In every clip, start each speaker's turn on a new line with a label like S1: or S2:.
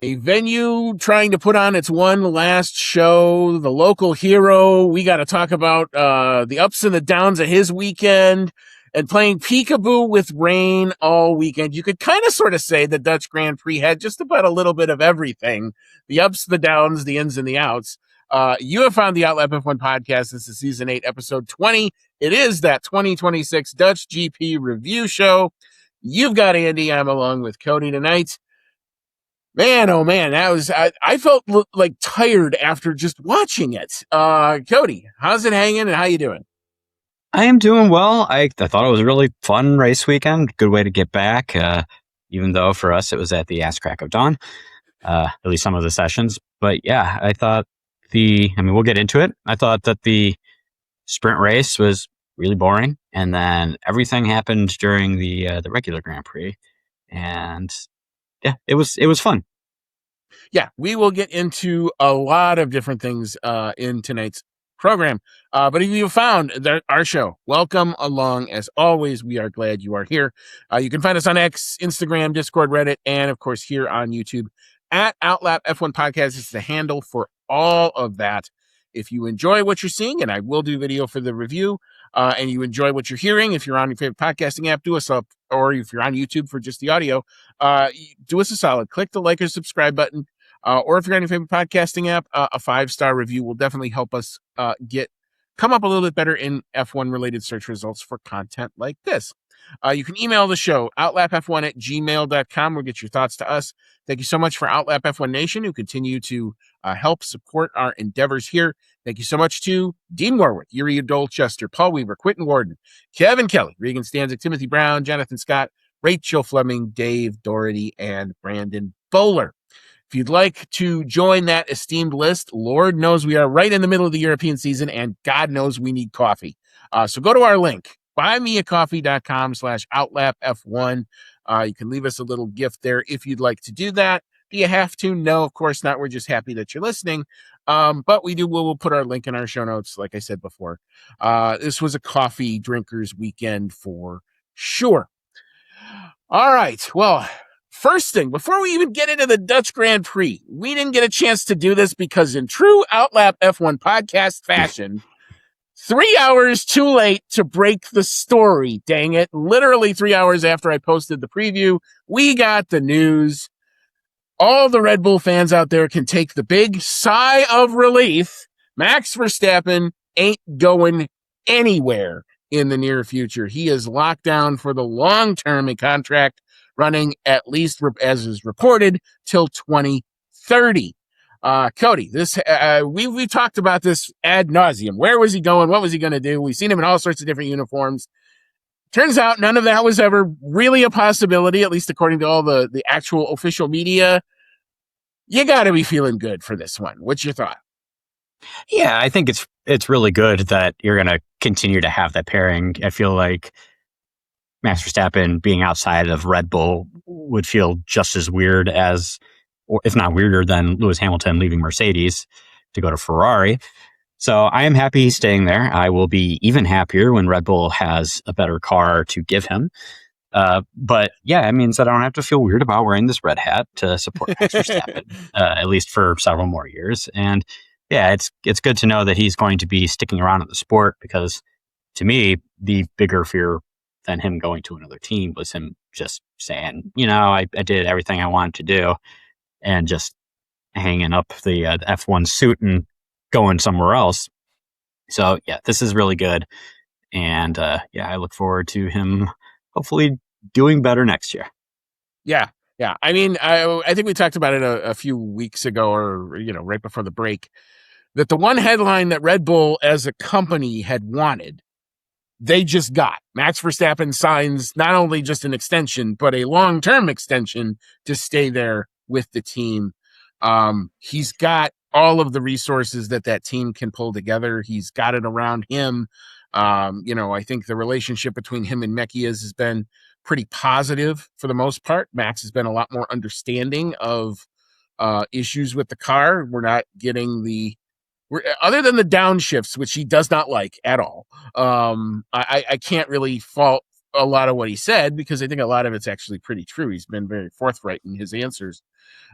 S1: A venue trying to put on its one last show, the local hero. We got to talk about the ups and the downs of his weekend and playing peekaboo with rain all weekend. You could kind of sort of say the Dutch Grand Prix had just about a little bit of everything, the ups, the downs, the ins and the outs. You have found the Outlap F1 podcast. This is season 8, episode 20. It is that 2026 Dutch GP review show. You've got Andy. I'm along with Cody tonight. Man, oh man, I felt like tired after just watching it. Cody, how's it hanging and how you doing?
S2: I am doing well. I thought it was a really fun race weekend. Good way to get back, even though for us it was at the ass crack of dawn, at least some of the sessions. But yeah, I thought we'll get into it. I thought that the sprint race was really boring, and then everything happened during the regular Grand Prix, and yeah, it was fun.
S1: Yeah, we will get into a lot of different things in tonight's program. But if you found our show, welcome along. As always, we are glad you are here. You can find us on X, Instagram, Discord, Reddit, and of course here on YouTube at Outlap F1 Podcast. It's the handle for all of that. If you enjoy what you're seeing, and I will do video for the review, and you enjoy what you're hearing, if you're on your favorite podcasting app, do us up, or if you're on YouTube for just the audio, do us a solid. Click the like or subscribe button. Or if you're on your favorite podcasting app, a 5-star review will definitely help us come up a little bit better in F1 related search results for content like this. You can email the show, outlapf1@gmail.com, or get your thoughts to us. Thank you so much for Outlap F1 Nation, who continue to help support our endeavors here. Thank you so much to Dean Warwick, Yuri Dolchester, Paul Weaver, Quentin Warden, Kevin Kelly, Regan Stanzik, Timothy Brown, Jonathan Scott, Rachel Fleming, Dave Doherty, and Brandon Bowler. If you'd like to join that esteemed list, Lord knows we are right in the middle of the European season, and God knows we need coffee. So go to our link, buymeacoffee.com/outlapf1. You can leave us a little gift there if you'd like to do that. Do you have to? No, of course not. We're just happy that you're listening. But we'll put our link in our show notes, like I said before. This was a coffee drinkers weekend for sure. All right. Well, first thing, before we even get into the Dutch Grand Prix, we didn't get a chance to do this because in true Outlap F1 podcast fashion, 3 hours too late to break the story, dang it. Literally 3 hours after I posted the preview, we got the news. All the Red Bull fans out there can take the big sigh of relief. Max Verstappen ain't going anywhere in the near future. He is locked down for the long term, a contract running at least, as is reported, till 2030. Cody, we've talked about this ad nauseum. Where was he going? What was he going to do? We've seen him in all sorts of different uniforms. Turns out none of that was ever really a possibility, at least according to all the actual official media. You got to be feeling good for this one. What's your thought?
S2: Yeah, I think it's really good that you're going to continue to have that pairing. I feel like Max Verstappen being outside of Red Bull would feel just as weird as, or if not weirder than Lewis Hamilton leaving Mercedes to go to Ferrari. So I am happy he's staying there. I will be even happier when Red Bull has a better car to give him. But yeah, it means that I don't have to feel weird about wearing this red hat to support Max Verstappen, at least for several more years. And yeah, it's good to know that he's going to be sticking around in the sport, because to me, the bigger fear than him going to another team was him just saying, I did everything I wanted to do and just hanging up the F1 suit and going somewhere else. So yeah, this is really good. And I look forward to him hopefully doing better next year.
S1: Yeah. I mean, I think we talked about it a few weeks ago, or, right before the break, that the one headline that Red Bull as a company had wanted, they just got. Max Verstappen signs not only just an extension, but a long-term extension to stay there with the team. He's got all of the resources that team can pull together. He's got it around him. I think the relationship between him and Mekies has been pretty positive for the most part. Max has been a lot more understanding of issues with the car. We're not getting other than the downshifts, which he does not like at all. I can't really fault a lot of what he said, because I think a lot of it's actually pretty true. He's been very forthright in his answers.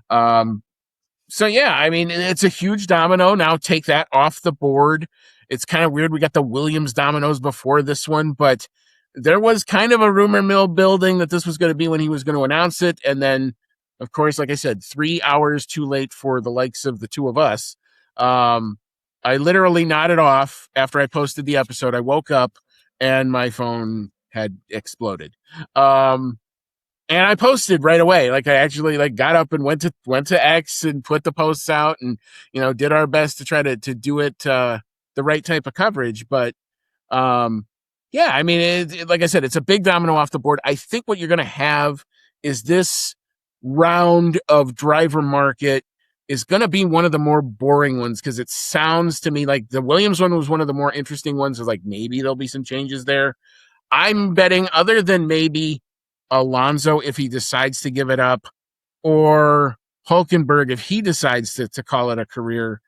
S1: So yeah, I mean, it's a huge domino. Now take that off the board. It's kind of weird. We got the Williams dominoes before this one, but there was kind of a rumor mill building that this was going to be when he was going to announce it. And then, of course, like I said, 3 hours too late for the likes of the two of us. I literally nodded off after I posted the episode. I woke up and my phone had exploded. And I posted right away. Like I actually got up and went to X and put the posts out, and did our best to try to do it the right type of coverage. But yeah, I mean, like I said, it's a big domino off the board. I think what you're going to have is this round of driver market is going to be one of the more boring ones, because it sounds to me like the Williams one was one of the more interesting ones. Is like maybe there'll be some changes there. I'm betting, other than maybe Alonso if he decides to give it up, or Hulkenberg if he decides to call it a career,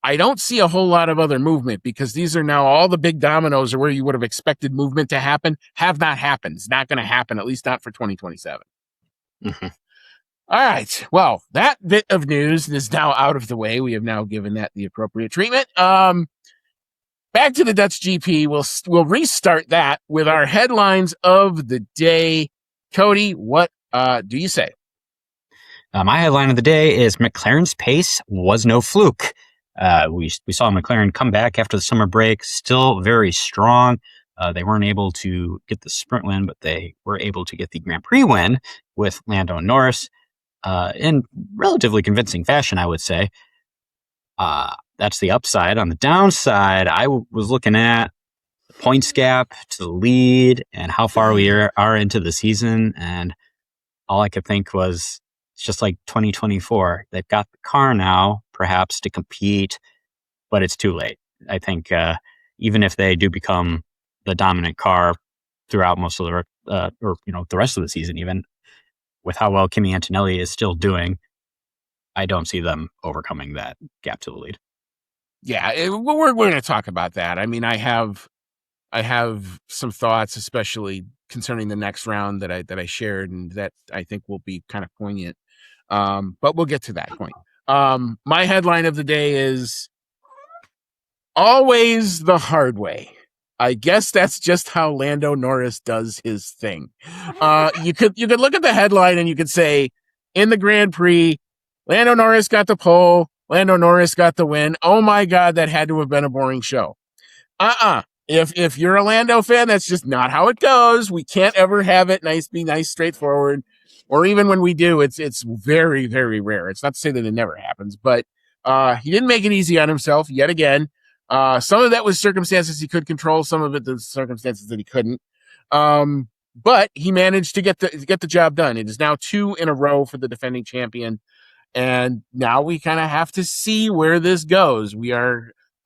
S1: I don't see a whole lot of other movement, because these are now all the big dominoes are where you would have expected movement to happen. Have not happened. It's not going to happen, at least not for 2027.
S2: Mm-hmm.
S1: All right. Well, that bit of news is now out of the way. We have now given that the appropriate treatment. Back to the Dutch GP. We'll restart that with our headlines of the day. Cody, what do you say?
S2: My headline of the day is McLaren's pace was no fluke. We saw McLaren come back after the summer break, still very strong. They weren't able to get the sprint win, but they were able to get the Grand Prix win with Lando Norris in relatively convincing fashion, I would say. That's the upside. On the downside, I was looking at the points gap to the lead and how far we are into the season, and all I could think was, it's just like 2024. They've got the car now, perhaps, to compete, but it's too late. I think even if they do become the dominant car throughout most of the rest of the season, even with how well Kimi Antonelli is still doing, I don't see them overcoming that gap to the lead.
S1: Yeah, we're going to talk about that. I mean, I have some thoughts, especially concerning the next round that I shared, and that I think will be kind of poignant. But we'll get to that point. My headline of the day is always the hard way. I guess that's just how Lando Norris does his thing. You could look at the headline and you could say, in the Grand Prix, Lando Norris got the pole, Lando Norris got the win. Oh my God, that had to have been a boring show. If you're a Lando fan, that's just not how it goes. We can't ever have it be nice, straightforward. Or even when we do, it's very, very rare. It's not to say that it never happens, but he didn't make it easy on himself yet again. Some of that was circumstances he could control. Some of it the circumstances that he couldn't. But he managed to get the job done. It is now 2 in a row for the defending champion. And now we kind of have to see where this goes.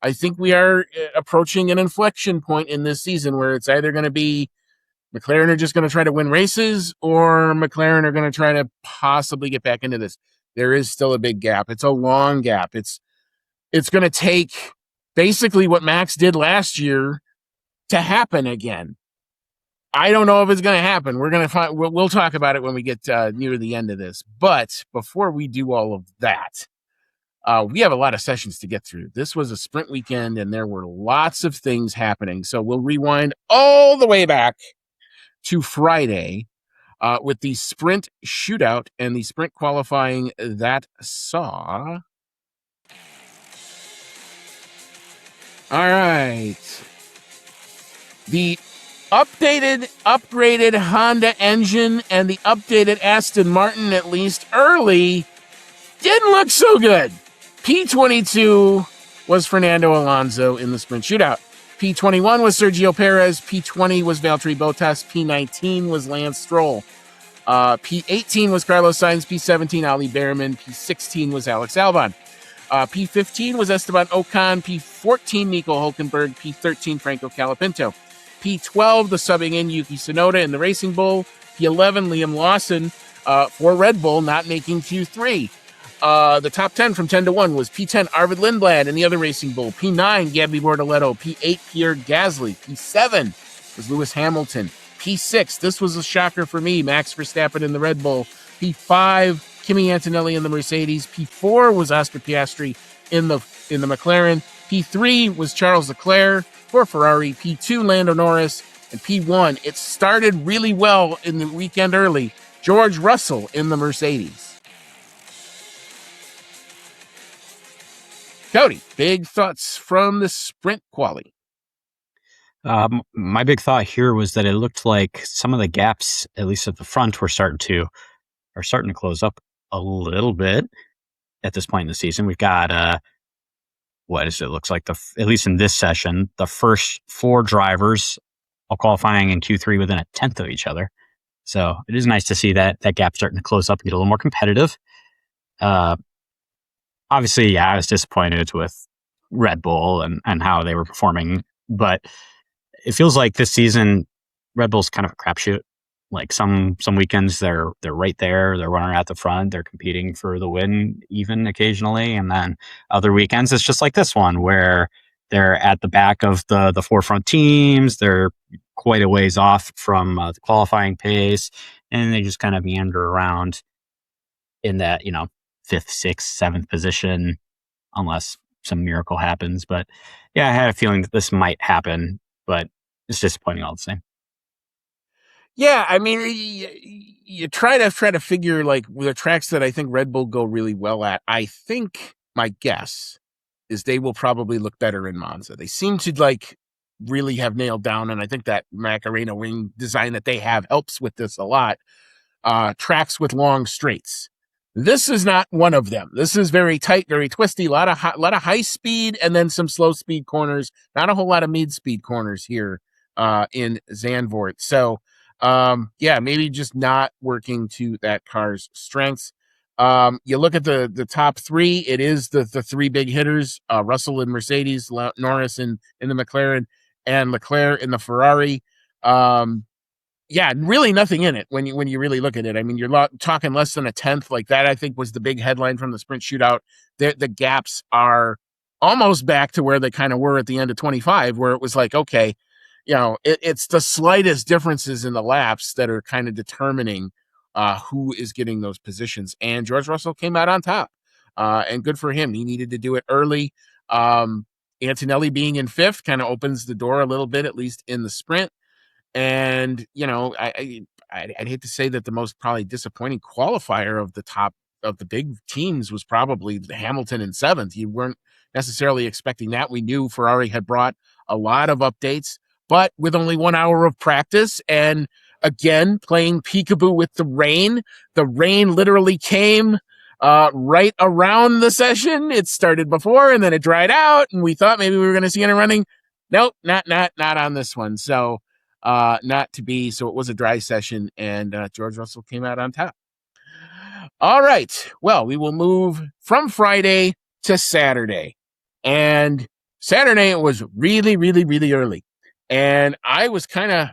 S1: I think we are approaching an inflection point in this season where it's either going to be McLaren are just going to try to win races, or McLaren are going to try to possibly get back into this. There is still a big gap. It's a long gap. It's going to take basically what Max did last year to happen again. I don't know if it's going to happen. We'll talk about it when we get near the end of this. But before we do all of that, we have a lot of sessions to get through. This was a sprint weekend, and there were lots of things happening. So we'll rewind all the way back to Friday with the sprint shootout and the sprint qualifying that saw. All right. The upgraded Honda engine and the updated Aston Martin, at least early, didn't look so good. P22 was Fernando Alonso in the sprint shootout. P21 was Sergio Perez. P20 was Valtteri Bottas. P19 was Lance Stroll. P18 was Carlos Sainz. P17, Ali Behrman. P16 was Alex Albon. P15 was Esteban Ocon. P14, Nico Hulkenberg. P13, Franco Colapinto. P12, the subbing in Yuki Tsunoda in the Racing Bull. P11, Liam Lawson for Red Bull, not making Q3. The top 10 from 10 to 1 was P10, Arvid Lindblad in the other Racing Bull. P9, Gabby Bortoletto. P8, Pierre Gasly. P7 was Lewis Hamilton. P6, this was a shocker for me, Max Verstappen in the Red Bull. P5, Kimi Antonelli in the Mercedes. P4 was Oscar Piastri in the McLaren. P3 was Charles Leclerc for Ferrari. P2, Lando Norris. And P1, it started really well in the weekend early. George Russell in the Mercedes. Cody, big thoughts from the sprint quali.
S2: My big thought here was that it looked like some of the gaps, at least at the front, are starting to close up a little bit at this point in the season. We've got what is it? Looks like at least in this session, the first 4 drivers all qualifying in Q3 within a tenth of each other. So it is nice to see that gap starting to close up and get a little more competitive. Obviously, I was disappointed with Red Bull and how they were performing, but it feels like this season Red Bull's kind of a crapshoot. Like some weekends they're right there, they're running at the front, they're competing for the win even occasionally, and then other weekends it's just like this one where they're at the back of the forefront teams, they're quite a ways off from the qualifying pace, and they just kind of meander around in that 5th, 6th, 7th position unless some miracle happens. But yeah, I had a feeling that this might happen, but it's disappointing all the same.
S1: Yeah, I mean, you try to figure like the tracks that I think Red Bull go really well at. I think my guess is they will probably look better in Monza. They seem to like really have nailed down, and I think that Macarena wing design that they have helps with this a lot. Tracks with long straights. This is not one of them. This is very tight, very twisty, a lot of high speed and then some slow speed corners. Not a whole lot of mid speed corners here in Zandvoort. So maybe just not working to that car's strengths. You look at the top 3, it is the 3 big hitters, Russell in Mercedes, Norris in the McLaren, and Leclerc in the Ferrari. Really nothing in it when you really look at it. I mean, you're talking less than a tenth. Like that, I think, was the big headline from the sprint shootout. The gaps are almost back to where they kind of were at the end of 25, where it was like, okay, it's the slightest differences in the laps that are kind of determining who is getting those positions. And George Russell came out on top, and good for him. He needed to do it early. Antonelli being in 5th kind of opens the door a little bit, at least in the sprint. And, I'd hate to say that the most probably disappointing qualifier of the top of the big teams was probably Hamilton in 7th. You weren't necessarily expecting that. We knew Ferrari had brought a lot of updates, but with only 1 hour of practice and again, playing peekaboo with the rain literally came right around the session. It started before and then it dried out and we thought maybe we were going to see it running. Nope, not on this one. So, not to be. So it was a dry session, and George Russell came out on top. All right. Well, we will move from Friday to Saturday. And Saturday, it was really, really, really early. And I was kind of,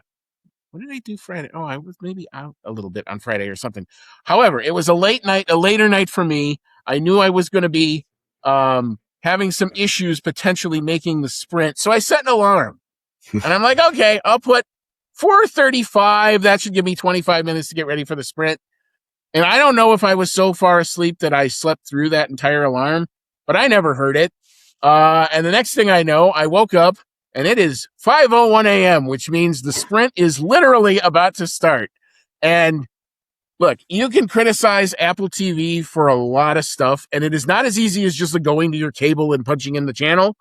S1: what did I do Friday? Oh, I was maybe out a little bit on Friday or something. However, it was a later night for me. I knew I was going to be having some issues potentially making the sprint. So I set an alarm. And I'm like, okay, I'll put 4:35. That should give me 25 minutes to get ready for the sprint. And I don't know if I was so far asleep that I slept through that entire alarm, but I never heard it. And the next thing I know, I woke up and it is 5:01 a.m., which means the sprint is literally about to start. And look, you can criticize Apple TV for a lot of stuff, and it is not as easy as just going to your cable and punching in the channel.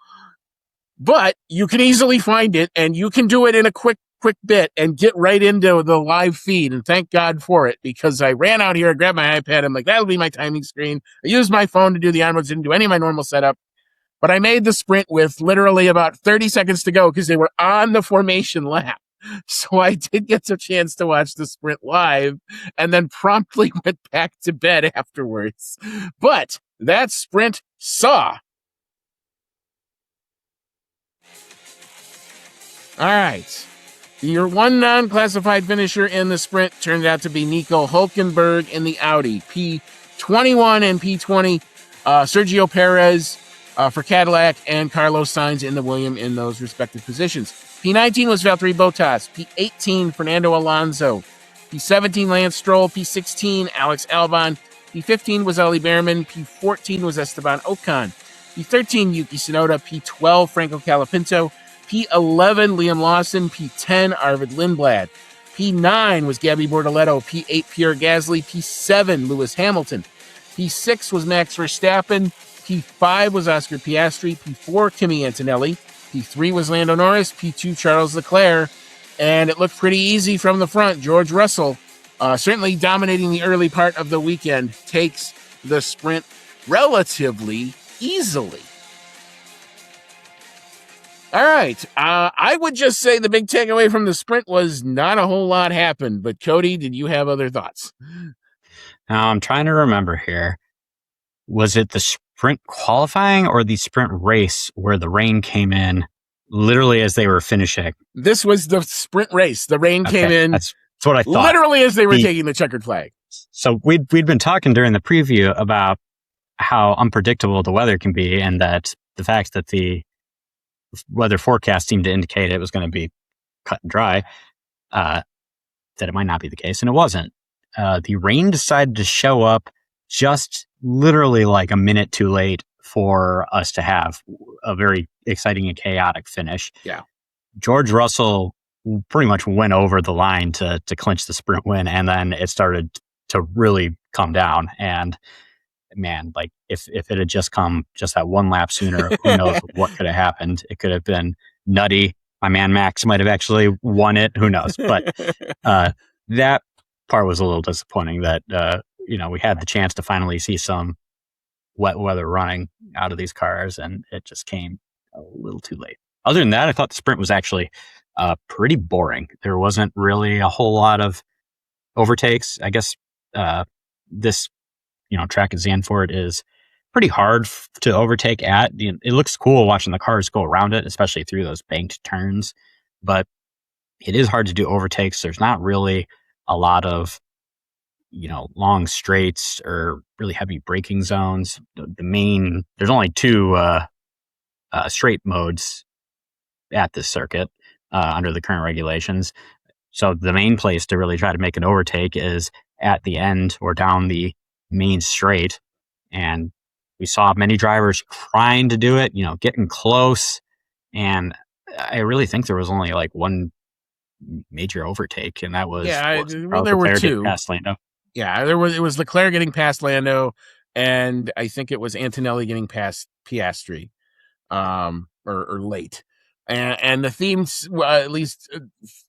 S1: But you can easily find it, and you can do it in a quick bit and get right into the live feed. And thank God for it, because I ran out here, grabbed my iPad. I'm like, that'll be my timing screen. I used my phone to do the onboards, didn't do any of my normal setup. But I made the sprint with literally about 30 seconds to go because they were on the formation lap. So I did get a chance to watch the sprint live and then promptly went back to bed afterwards. But that sprint saw. All right. Your one non-classified finisher in the sprint turned out to be Nico Hülkenberg in the Audi. P21 and P20. Sergio Perez for Cadillac, and Carlos Sainz in the William in those respective positions. P19 was Valtteri Bottas. P18, Fernando Alonso. P17, Lance Stroll. P16, Alex Albon. P15 was Ollie Behrman. P14 was Esteban Ocon. P13, Yuki Tsunoda. P12, Franco Colapinto. P11, Liam Lawson. P10, Arvid Lindblad. P9 was Gabby Bortoleto. P8, Pierre Gasly. P7, Lewis Hamilton. P6 was Max Verstappen. P5 was Oscar Piastri. P4, Kimi Antonelli. P3 was Lando Norris. P2, Charles Leclerc. And it looked pretty easy from the front. George Russell, certainly dominating the early part of the weekend, takes the sprint relatively easily. All right. I would just say the big takeaway from the sprint was not a whole lot happened. But Cody, did you have other thoughts?
S2: Now, I'm trying to remember here. Was it the sprint qualifying or the sprint race where the rain came in literally as they were finishing?
S1: This was the sprint race. The rain came in.
S2: That's what I thought.
S1: Literally as they were taking the checkered flag.
S2: So we'd been talking during the preview about how unpredictable the weather can be, and that the fact that the weather forecast seemed to indicate it was going to be cut and dry, that it might not be the case, and it wasn't. The rain decided to show up just literally like a minute too late for us to have a very exciting and chaotic finish.
S1: Yeah.
S2: George Russell pretty much went over the line to clinch the sprint win, and then it started to really come down. And man, like if it had just come just that one lap sooner, who knows what could have happened? It could have been nutty. My man Max might have actually won it. Who knows? But that part was a little disappointing that we had the chance to finally see some wet weather running out of these cars, and it just came a little too late. Other than that, I thought the sprint was actually pretty boring. There wasn't really a whole lot of overtakes. I guess this track at Zandvoort is pretty hard to overtake at. It looks cool watching the cars go around it, especially through those banked turns, but it is hard to do overtakes. There's not really a lot of long straights or really heavy braking zones. There's only two straight modes at this circuit under the current regulations. So the main place to really try to make an overtake is at the end or down the main straight. And we saw many drivers trying to do it, getting close. And I really think there was only like one major overtake, and that was
S1: there were two.
S2: Past Lando.
S1: Yeah, it was Leclerc getting past Lando, and I think it was Antonelli getting past Piastri, or late. And the themes, at least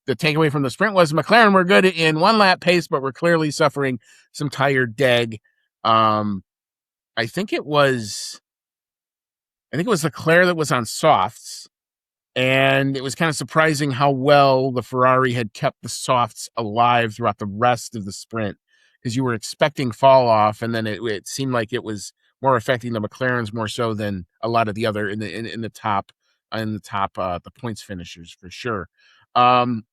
S1: the takeaway from the sprint was McLaren were good in one lap pace, but were clearly suffering some tire deg. I think it was Leclerc that was on softs, and it was kind of surprising how well the Ferrari had kept the softs alive throughout the rest of the sprint, because you were expecting fall off, and then it seemed like it was more affecting the McLarens more so than a lot of the other in the top the points finishers for sure.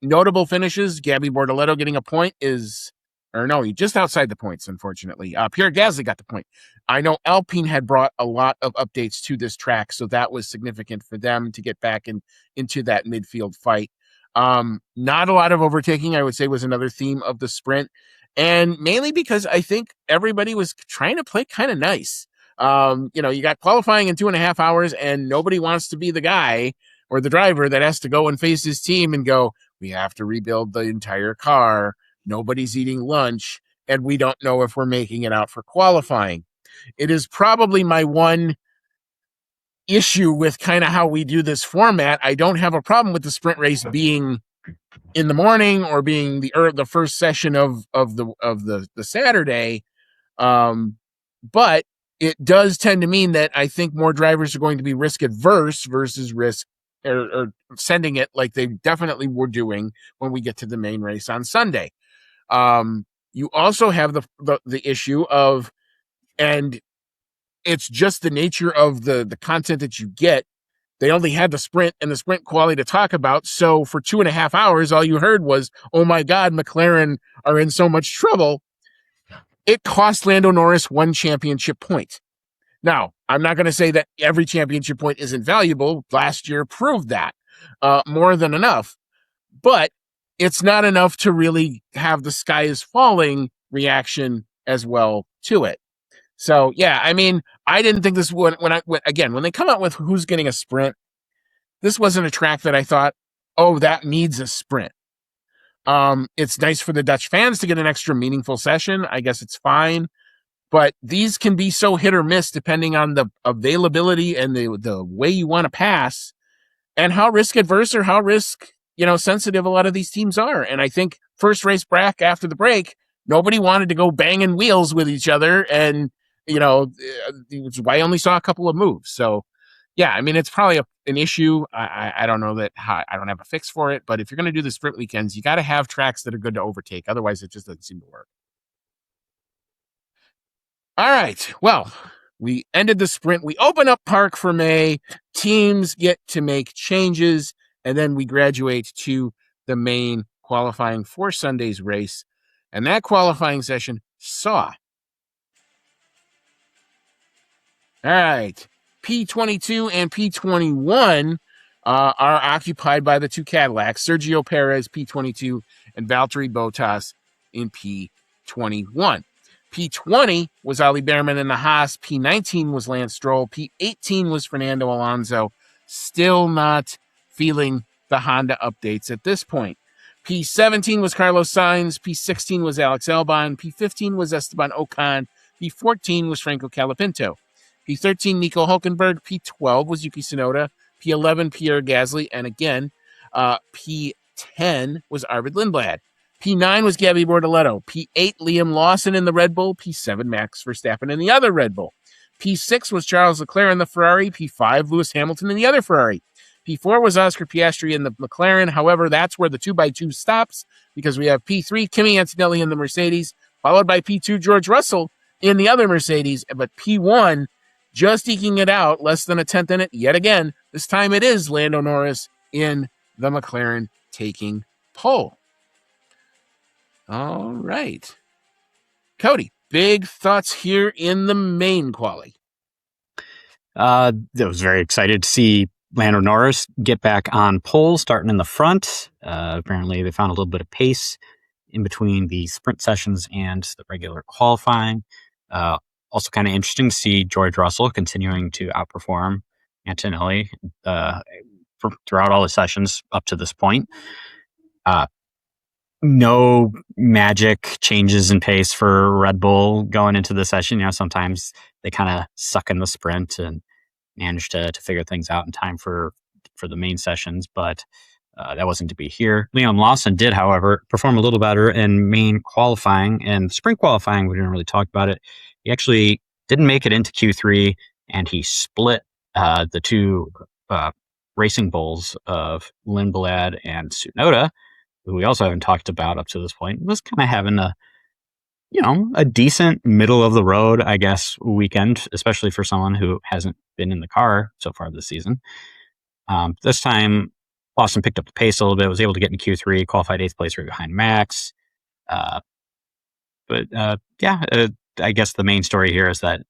S1: Notable finishes: Gabby Bortoleto getting a point just outside the points, unfortunately. Pierre Gasly got the point. I know Alpine had brought a lot of updates to this track, so that was significant for them to get back into that midfield fight. Not a lot of overtaking, I would say, was another theme of the sprint, and mainly because I think everybody was trying to play kind of nice. You got qualifying in 2.5 hours, and nobody wants to be the guy or the driver that has to go and face his team and go, we have to rebuild the entire car. Nobody's eating lunch, and we don't know if we're making it out for qualifying. It is probably my one issue with kind of how we do this format. I don't have a problem with the sprint race being in the morning or being the first session of the Saturday, but it does tend to mean that I think more drivers are going to be risk adverse versus risk or sending it like they definitely were doing when we get to the main race on Sunday. You also have the issue of, and it's just the nature of the content that you get. They only had the sprint and the sprint quality to talk about. So for 2.5 hours, all you heard was, oh my God, McLaren are in so much trouble. It cost Lando Norris 1 championship point. Now, I'm not going to say that every championship point isn't valuable. Last year proved that more than enough, but it's not enough to really have the sky is falling reaction as well to it. So yeah, I mean, I didn't think this would when they come out with who's getting a sprint. This wasn't a track that I thought, oh, that needs a sprint. It's nice for the Dutch fans to get an extra meaningful session. I guess it's fine, but these can be so hit or miss depending on the availability and the way you want to pass and how risk adverse or how risk, sensitive a lot of these teams are. And I think first race back after the break, nobody wanted to go banging wheels with each other. And, I only saw a couple of moves. So, yeah, I mean, it's probably an issue. I don't know I don't have a fix for it. But if you're going to do the sprint weekends, you got to have tracks that are good to overtake. Otherwise, it just doesn't seem to work. All right. Well, we ended the sprint. We open up park for May. Teams get to make changes, and then we graduate to the main qualifying for Sunday's race. And that qualifying session saw. All right. P22 and P21 are occupied by the two Cadillacs, Sergio Perez, P22, and Valtteri Bottas in P21. P20 was Ali Behrman in the Haas. P19 was Lance Stroll. P18 was Fernando Alonso. Still not feeling the Honda updates at this point. P17 was Carlos Sainz. P16 was Alex Albon. P15 was Esteban Ocon. P14 was Franco Colapinto. P13, Nico Hulkenberg. P12 was Yuki Tsunoda. P11, Pierre Gasly. And again, P10 was Arvid Lindblad. P9 was Gabby Bortoleto. P8, Liam Lawson in the Red Bull. P7, Max Verstappen in the other Red Bull. P6 was Charles Leclerc in the Ferrari. P5, Lewis Hamilton in the other Ferrari. P4 was Oscar Piastri in the McLaren. However, that's where the 2x2 stops because we have P3, Kimi Antonelli in the Mercedes, followed by P2, George Russell in the other Mercedes. But P1, just eking it out, less than a tenth in it yet again. This time it is Lando Norris in the McLaren taking pole. All right. Cody, big thoughts here in the main quali.
S2: I was very excited to see Lando Norris get back on pole, starting in the front. Apparently, they found a little bit of pace in between the sprint sessions and the regular qualifying. Also kind of interesting to see George Russell continuing to outperform Antonelli throughout all the sessions up to this point. No magic changes in pace for Red Bull going into the session. Sometimes they kind of suck in the sprint and manage to figure things out in time for the main sessions, but that wasn't to be here. Liam Lawson did, however, perform a little better in main qualifying, and sprint qualifying, we didn't really talk about it. He actually didn't make it into Q3, and he split the two racing bulls of Lindblad and Tsunoda, who we also haven't talked about up to this point. Was kind of having a decent middle of the road, I guess, weekend, especially for someone who hasn't been in the car so far this season. This time, Lawson picked up the pace a little bit, was able to get in Q3, qualified 8th place right behind Max. I guess the main story here is that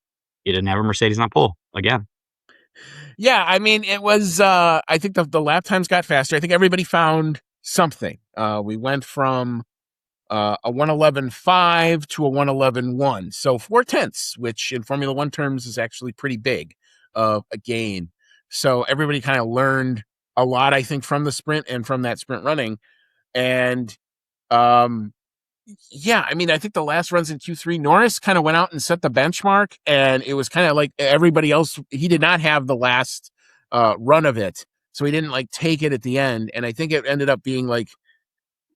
S2: he didn't have a Mercedes on pole again.
S1: Yeah, I mean, it was, I think the lap times got faster. I think everybody found something. We went from a 1:11.5 to a 1:11.1. So 4/10, which in Formula One terms is actually pretty big of a gain. So everybody kind of learned a lot, I think, from the sprint and from that sprint running. And yeah, I mean, I think the last runs in Q3, Norris kind of went out and set the benchmark, and it was kind of like everybody else. He did not have the last run of it, so he didn't take it at the end. And I think it ended up being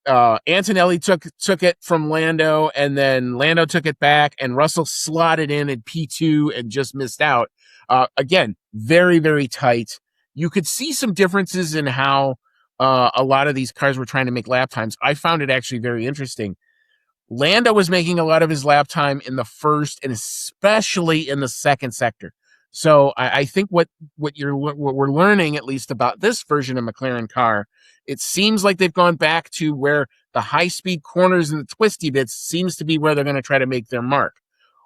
S1: Antonelli took it from Lando, and then Lando took it back, and Russell slotted in at P2 and just missed out. Again, very, very tight. You could see some differences in how a lot of these cars were trying to make lap times. I found it actually very interesting. Lando was making a lot of his lap time in the first and especially in the second sector. So I think what we're learning, at least about this version of McLaren car, it seems like they've gone back to where the high-speed corners and the twisty bits seems to be where they're going to try to make their mark.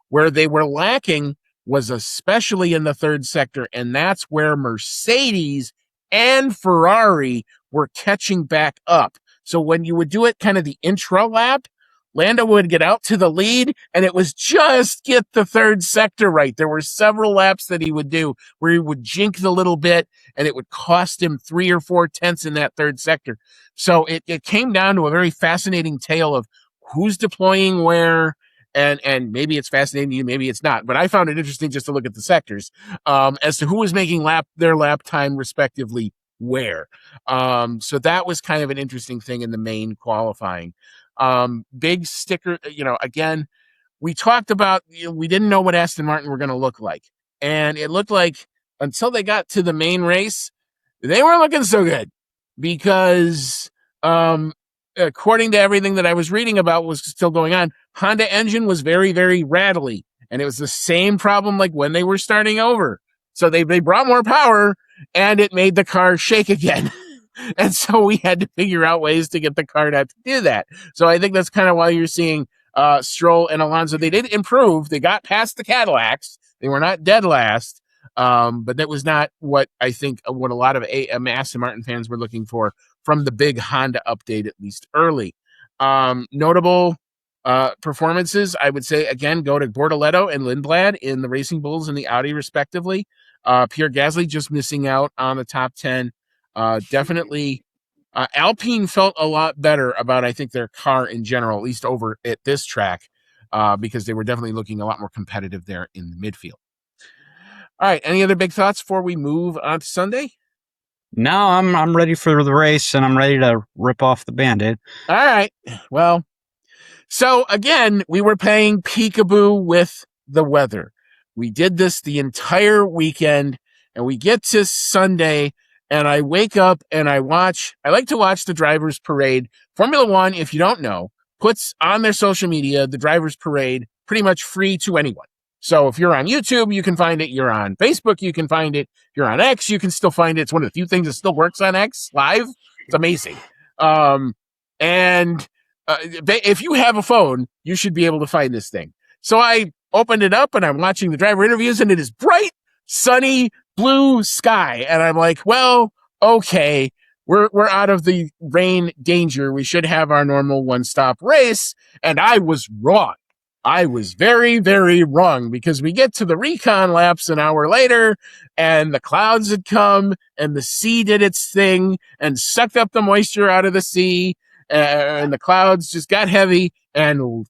S1: Where they were lacking was especially in the third sector, and that's where Mercedes and Ferrari were catching back up. So when you would do it kind of the intra lap, Lando would get out to the lead, and it was just get the third sector right. There were several laps that he would do where he would jink the little bit, and it would cost him 3 or 4 tenths in that third sector. So it came down to a very fascinating tale of who's deploying where, and maybe it's fascinating to you, maybe it's not. But I found it interesting just to look at the sectors as to who was making their lap time respectively where. So that was kind of an interesting thing in the main qualifying. Big sticker, again, we talked about, we didn't know what Aston Martin were going to look like. And it looked like until they got to the main race, they weren't looking so good because, according to everything that I was reading about was still going on, Honda engine was very, very rattly. And it was the same problem like when they were starting over. So they brought more power and it made the car shake again. And so we had to figure out ways to get the car not to do that. So I think that's kind of why you're seeing Stroll and Alonso. They did improve. They got past the Cadillacs. They were not dead last. But that was not what I think what a lot of Aston Martin fans were looking for from the big Honda update, at least early. Notable performances, I would say, again, go to Bortoleto and Lindblad in the Racing Bulls and the Audi, respectively. Pierre Gasly just missing out on the top 10. Definitely, Alpine felt a lot better about, I think, their car in general, at least over at this track, because they were definitely looking a lot more competitive there in the midfield. All right, any other big thoughts before we move on to Sunday?
S2: No, I'm ready for the race, and I'm ready to rip off the Band-Aid.
S1: All right, well, so again, we were playing peekaboo with the weather. We did this the entire weekend, and we get to Sunday, and I wake up and I like to watch the drivers' parade. Formula One, if you don't know, puts on their social media the drivers' parade pretty much free to anyone. So if you're on YouTube, you can find it. You're on Facebook, you can find it. If you're on X, you can still find it. It's one of the few things that still works on X live. It's amazing. If you have a phone, you should be able to find this thing. So I opened it up and I'm watching the driver interviews, and it is bright, sunny, blue sky. And I'm like, well, okay, we're out of the rain danger. We should have our normal one-stop race. And I was wrong. I was very, very wrong, because we get to the recon laps an hour later and the clouds had come and the sea did its thing and sucked up the moisture out of the sea. And the clouds just got heavy and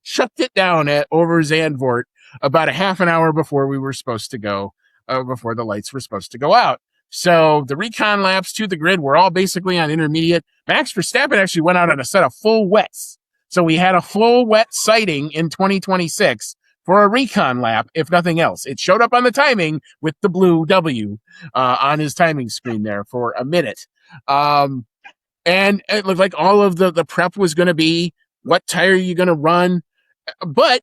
S1: chucked it down over Zandvoort about a half an hour before we were supposed to go, before the lights were supposed to go out. So the recon laps to the grid were all basically on intermediate. Max Verstappen actually went out on a set of full wets. So we had a full wet sighting in 2026 for a recon lap, if nothing else. It showed up on the timing with the blue W on his timing screen there for a minute. And it looked like all of the prep was going to be, what tire are you going to run? But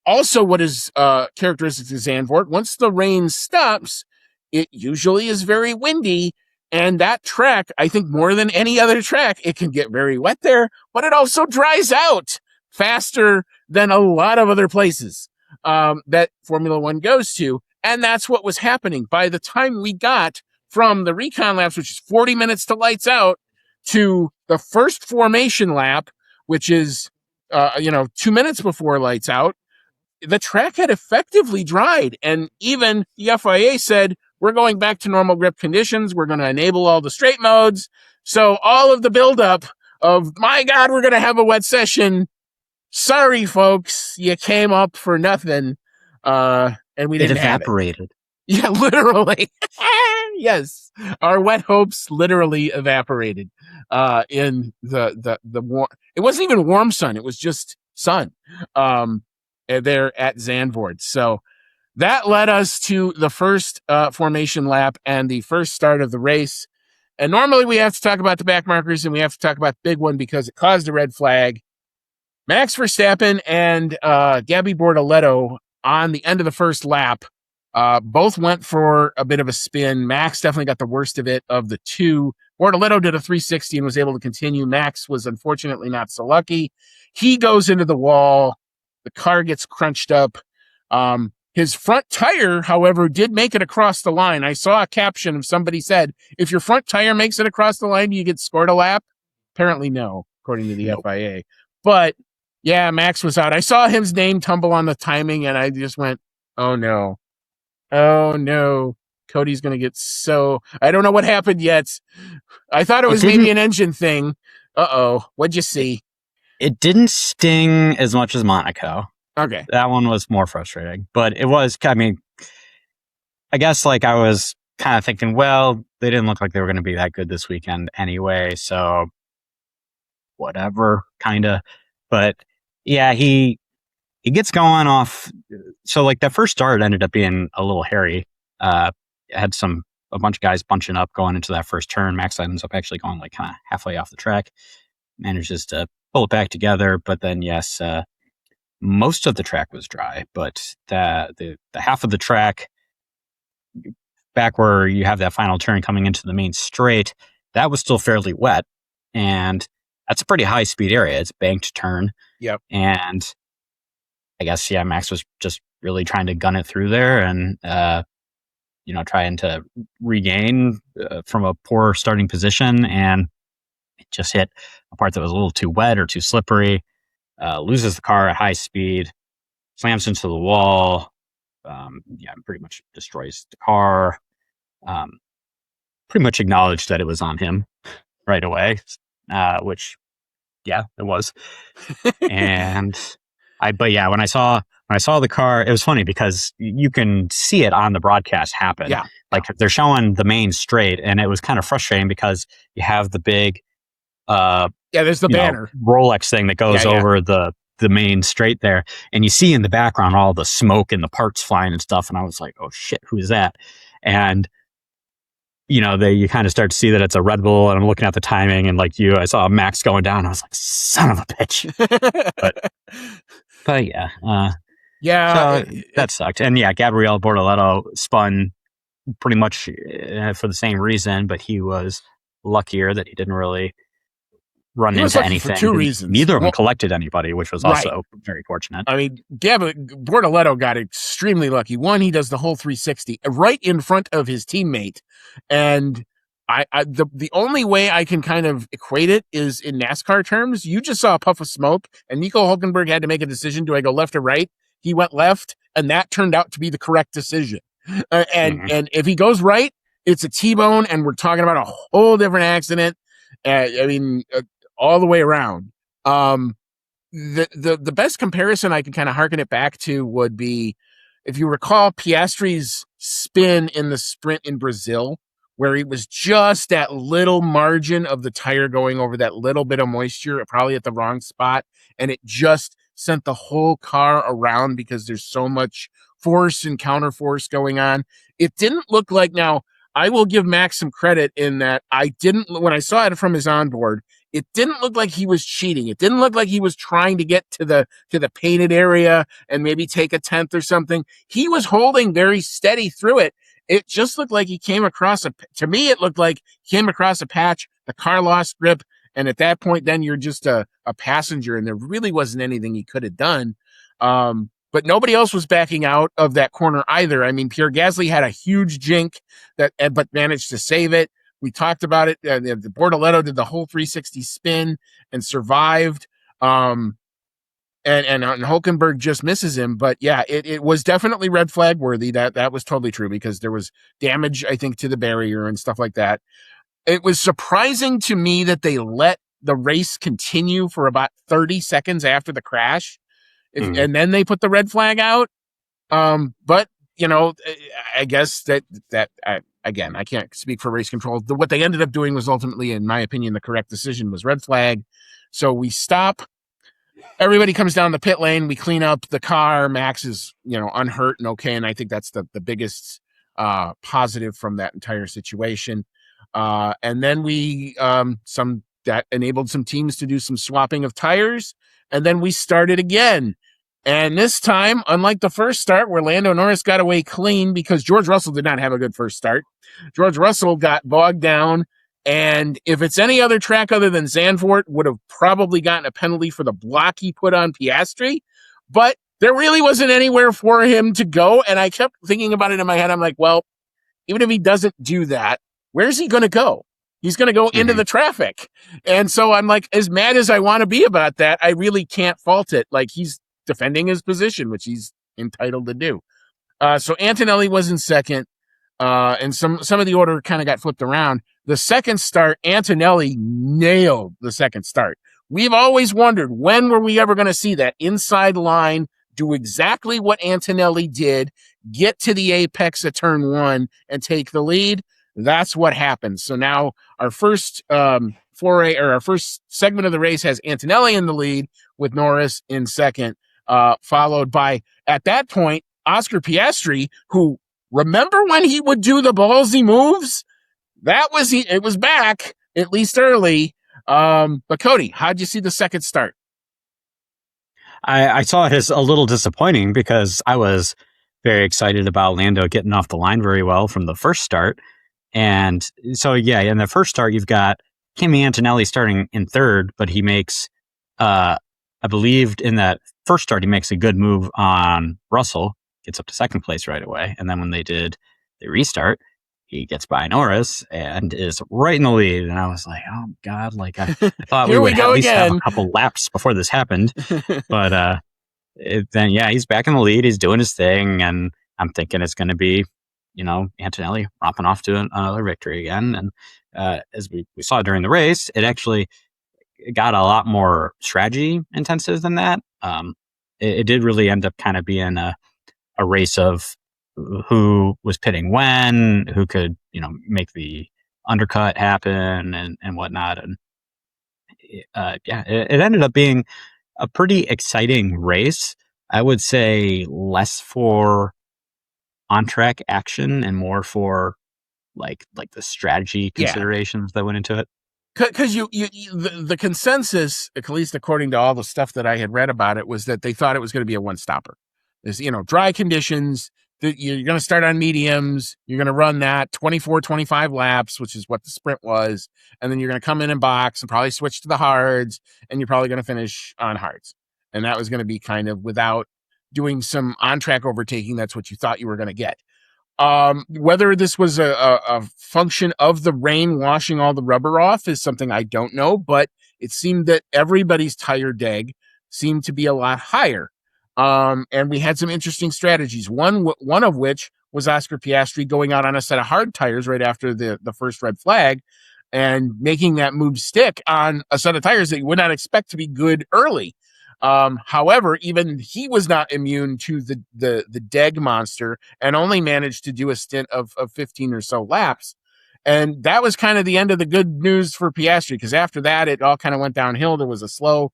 S1: also what is characteristic of Zandvoort, once the rain stops, it usually is very windy. And that track, I think more than any other track, it can get very wet there, but it also dries out faster than a lot of other places that Formula One goes to. And that's what was happening. By the time we got from the recon laps, which is 40 minutes to lights out, to the first formation lap, which is, 2 minutes before lights out, the track had effectively dried. And even the FIA said, we're going back to normal grip conditions. We're going to enable all the straight modes. So all of the buildup of, my God, we're going to have a wet session. Sorry, folks, you came up for nothing. And we didn't have it.
S2: It evaporated.
S1: Yeah, literally. Yes. Our wet hopes literally evaporated in the warm. It wasn't even warm sun. It was just sun there at Zandvoort. So that led us to the first formation lap and the first start of the race. And normally we have to talk about the back markers and we have to talk about the big one because it caused a red flag. Max Verstappen and Gabby Bortoleto on the end of the first lap both went for a bit of a spin. Max definitely got the worst of it of the two. Bortoleto did a 360 and was able to continue. Max was unfortunately not so lucky. He goes into the wall. The car gets crunched up. His front tire, however, did make it across the line. I saw a caption of somebody said, if your front tire makes it across the line, you get scored a lap. Apparently no, according to the
S2: Nope.
S1: FIA. But yeah, Max was out. I saw his name tumble on the timing, and I just went, oh no. Oh no. Cody's going to get so... I don't know what happened yet. I thought it was maybe an engine thing. Uh-oh. What'd you see?
S2: It didn't sting as much as Monaco.
S1: Okay.
S2: That one was more frustrating. But it was, I mean, I guess like I was kind of thinking, well, they didn't look like they were going to be that good this weekend anyway. So whatever, kind of. But yeah, he gets going off. So like that first start ended up being a little hairy. Had a bunch of guys bunching up going into that first turn. Max ends up actually going like kind of halfway off the track, manages to pull it back together. But then yes, most of the track was dry, but the half of the track back where you have that final turn coming into the main straight, that was still fairly wet, and that's a pretty high speed area. It's a banked turn.
S1: Yep.
S2: And I guess, yeah, Max was just really trying to gun it through there and, trying to regain from a poor starting position. And it just hit a part that was a little too wet or too slippery, loses the car at high speed, slams into the wall, pretty much destroys the car. Pretty much acknowledged that it was on him right away, which, yeah, it was. And when I saw the car, it was funny because you can see it on the broadcast happen.
S1: Yeah.
S2: Like they're showing the main straight, and it was kind of frustrating because you have the big,
S1: there's the banner
S2: Rolex thing that goes over the main straight there, and you see in the background all the smoke and the parts flying and stuff. And I was like, oh shit, who is that? And you kind of start to see that it's a Red Bull, and I'm looking at the timing, and like I saw Max going down. I was like, son of a bitch. but yeah. So that sucked. And yeah, Gabriele Bortoleto spun pretty much for the same reason, but he was luckier that he didn't really run into anything.
S1: For two reasons.
S2: Neither of them collected anybody, which was also very fortunate.
S1: I mean, Bortoleto got extremely lucky. One, he does the whole 360 right in front of his teammate. And the only way I can kind of equate it is in NASCAR terms. You just saw a puff of smoke, and Nico Hulkenberg had to make a decision. Do I go left or right? He went left, and that turned out to be the correct decision. And if he goes right, it's a T-bone, and we're talking about a whole different accident. All the way around. The best comparison I can kind of harken it back to would be, if you recall, Piastri's spin in the sprint in Brazil, where it was just that little margin of the tire going over that little bit of moisture, probably at the wrong spot, and it just sent the whole car around because there's so much force and counterforce going on. It didn't look like, now, I will give Max some credit in that when I saw it from his onboard, it didn't look like he was cheating. It didn't look like he was trying to get to the painted area and maybe take a 10th or something. He was holding very steady through it. It just looked like he came across to me, it looked like he came across a patch, the car lost grip, and at that point, then you're just a passenger, and there really wasn't anything he could have done. But nobody else was backing out of that corner either. I mean, Pierre Gasly had a huge jink but managed to save it. We talked about it. The Bortoleto did the whole 360 spin and survived. And Hulkenberg just misses him. But yeah, it was definitely red flag worthy. That was totally true, because there was damage, I think, to the barrier and stuff like that. It was surprising to me that they let the race continue for about 30 seconds after the crash. And then they put the red flag out. But I guess that again, I can't speak for race control. What they ended up doing was ultimately, in my opinion, the correct decision was red flag. So we stop. Everybody comes down the pit lane. We clean up the car. Max is, unhurt and okay. And I think that's the biggest positive from that entire situation. And then that enabled some teams to do some swapping of tires. And then we started again. And this time, unlike the first start where Lando Norris got away clean, because George Russell did not have a good first start. George Russell got bogged down. And if it's any other track other than Zandvoort, would have probably gotten a penalty for the block he put on Piastri. But there really wasn't anywhere for him to go. And I kept thinking about it in my head. I'm like, well, even if he doesn't do that, where's he going to go? He's going to go into the traffic. And so I'm like, as mad as I want to be about that, I really can't fault it. Like, he's defending his position, which he's entitled to do. So Antonelli was in second, and some of the order kind of got flipped around. The second start, Antonelli nailed the second start. We've always wondered, when were we ever going to see that inside line do exactly what Antonelli did, get to the apex at turn one and take the lead? That's what happened. So now our first foray, or our first segment of the race, has Antonelli in the lead with Norris in second, followed by, at that point, Oscar Piastri, who, remember when he would do the ballsy moves? It was back, at least early. But Cody, how'd you see the second start?
S2: I saw it as a little disappointing because I was very excited about Lando getting off the line very well from the first start. And so, yeah, in the first start, you've got Kimi Antonelli starting in third, but he makes, I believed in that first start, he makes a good move on Russell, gets up to second place right away. And then when they did the restart, he gets by Norris and is right in the lead. And I was like, oh, God, like I thought we would at least have a couple laps before this happened. But then, yeah, he's back in the lead. He's doing his thing. And I'm thinking it's going to be, Antonelli romping off to another victory again. And as we saw during the race, it actually got a lot more strategy intensive than that. It did really end up kind of being a race of who was pitting when, who could, make the undercut happen and whatnot. And it ended up being a pretty exciting race. I would say less for on-track action and more for like the strategy considerations that went into it.
S1: Because the consensus, at least according to all the stuff that I had read about it, was that they thought it was going to be a one-stopper. There's, dry conditions. You're going to start on mediums. You're going to run that 24, 25 laps, which is what the sprint was. And then you're going to come in and box and probably switch to the hards. And you're probably going to finish on hards. And that was going to be kind of without doing some on-track overtaking. That's what you thought you were going to get. Whether this was a function of the rain washing all the rubber off is something I don't know, but it seemed that everybody's tire deg seemed to be a lot higher. And we had some interesting strategies. One of which was Oscar Piastri going out on a set of hard tires right after the first red flag and making that move stick on a set of tires that you would not expect to be good early. However, even he was not immune to the deg monster and only managed to do a stint of 15 or so laps. And that was kind of the end of the good news for Piastri, because after that, it all kind of went downhill. There was a slow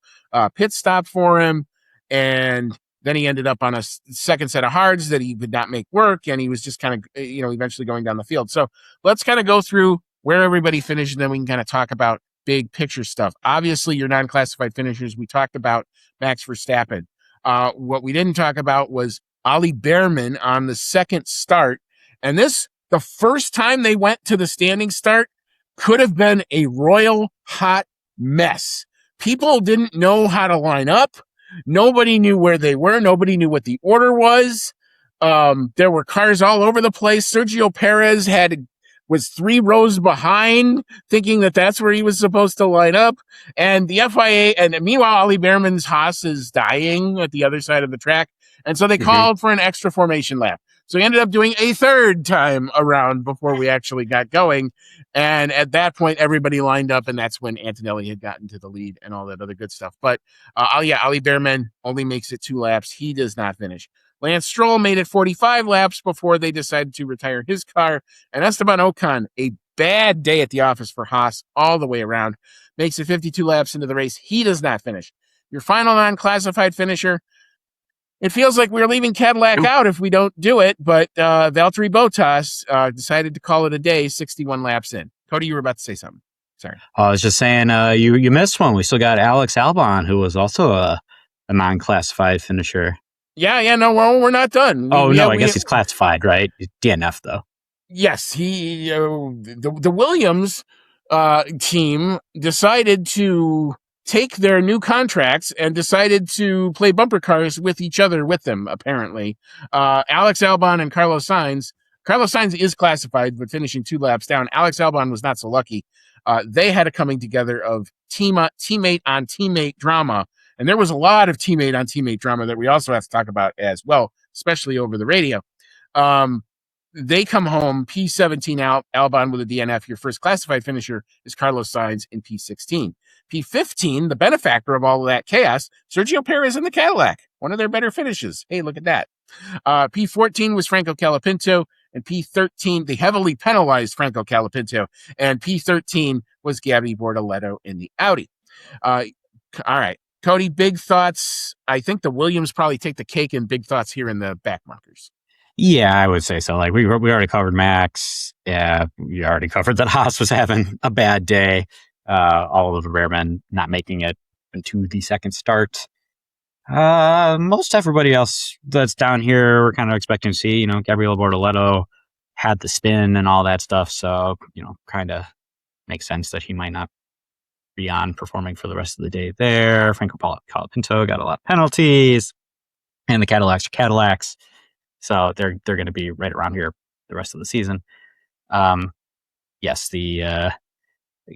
S1: pit stop for him. And then he ended up on a second set of hards that he would not make work. And he was just kind of, eventually going down the field. So let's kind of go through where everybody finished, and then we can kind of talk about big picture stuff. Obviously, your non-classified finishers, we talked about Max Verstappen. What we didn't talk about was Ollie Behrman on the second start. And the first time they went to the standing start, could have been a royal hot mess. People didn't know how to line up. Nobody knew where they were. Nobody knew what the order was. There were cars all over the place. Sergio Perez was 3 rows behind, thinking that that's where he was supposed to line up. And the FIA, and meanwhile, Ollie Behrman's Haas is dying at the other side of the track. And so they called for an extra formation lap. So he ended up doing a third time around before we actually got going. And at that point, everybody lined up, and that's when Antonelli had gotten to the lead and all that other good stuff. But Ollie Behrman only makes it 2 laps. He does not finish. Lance Stroll made it 45 laps before they decided to retire his car. And Esteban Ocon, a bad day at the office for Haas all the way around, makes it 52 laps into the race. He does not finish. Your final non-classified finisher, it feels like we're leaving Cadillac out if we don't do it, but Valtteri Bottas decided to call it a day 61 laps in. Cody, you were about to say something. Sorry.
S2: I was just saying you missed one. We still got Alex Albon, who was also a non-classified finisher.
S1: Yeah, no, we're not done.
S2: I guess he's classified, right? DNF, though.
S1: Yes, the Williams team decided to take their new contracts and decided to play bumper cars with each other with them, apparently. Alex Albon and Carlos Sainz. Carlos Sainz is classified, but finishing 2 laps down. Alex Albon was not so lucky. They had a coming together of teammate on teammate drama. And there was a lot of teammate on teammate drama that we also have to talk about as well, especially over the radio. They come home, P17 Albon with a DNF. Your first classified finisher is Carlos Sainz in P16. P15, the benefactor of all of that chaos, Sergio Perez in the Cadillac. One of their better finishes. Hey, look at that. P14 was Franco Colapinto, and P13, they heavily penalized Franco Colapinto, and P13 was Gabby Bortoleto in the Audi. All right. Cody, big thoughts. I think the Williams probably take the cake in big thoughts here in the back markers.
S2: Yeah, I would say so. Like we already covered Max. Yeah, we already covered that Haas was having a bad day. All of the Rearmen not making it into the second start. Most everybody else that's down here, we're kind of expecting to see. Gabriele Bortoleto had the spin and all that stuff, so kind of makes sense that he might not be on performing for the rest of the day there. Franco Colapinto got a lot of penalties, and the Cadillacs are Cadillacs. So they're going to be right around here the rest of the season. Yes, the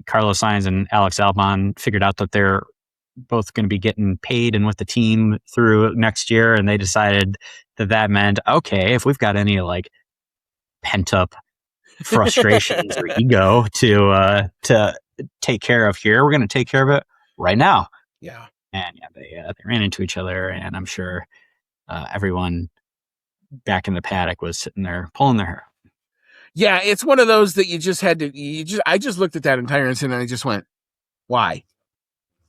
S2: Carlos Sainz and Alex Albon figured out that they're both going to be getting paid and with the team through next year, and they decided that meant, okay, if we've got any like pent up frustrations or ego to take care of here, we're going to take care of it right now.
S1: Yeah,
S2: and yeah, they ran into each other, and I'm sure everyone back in the paddock was sitting there pulling their hair.
S1: Yeah, it's one of those that you just had to. I just looked at that entire incident and I just went, "Why?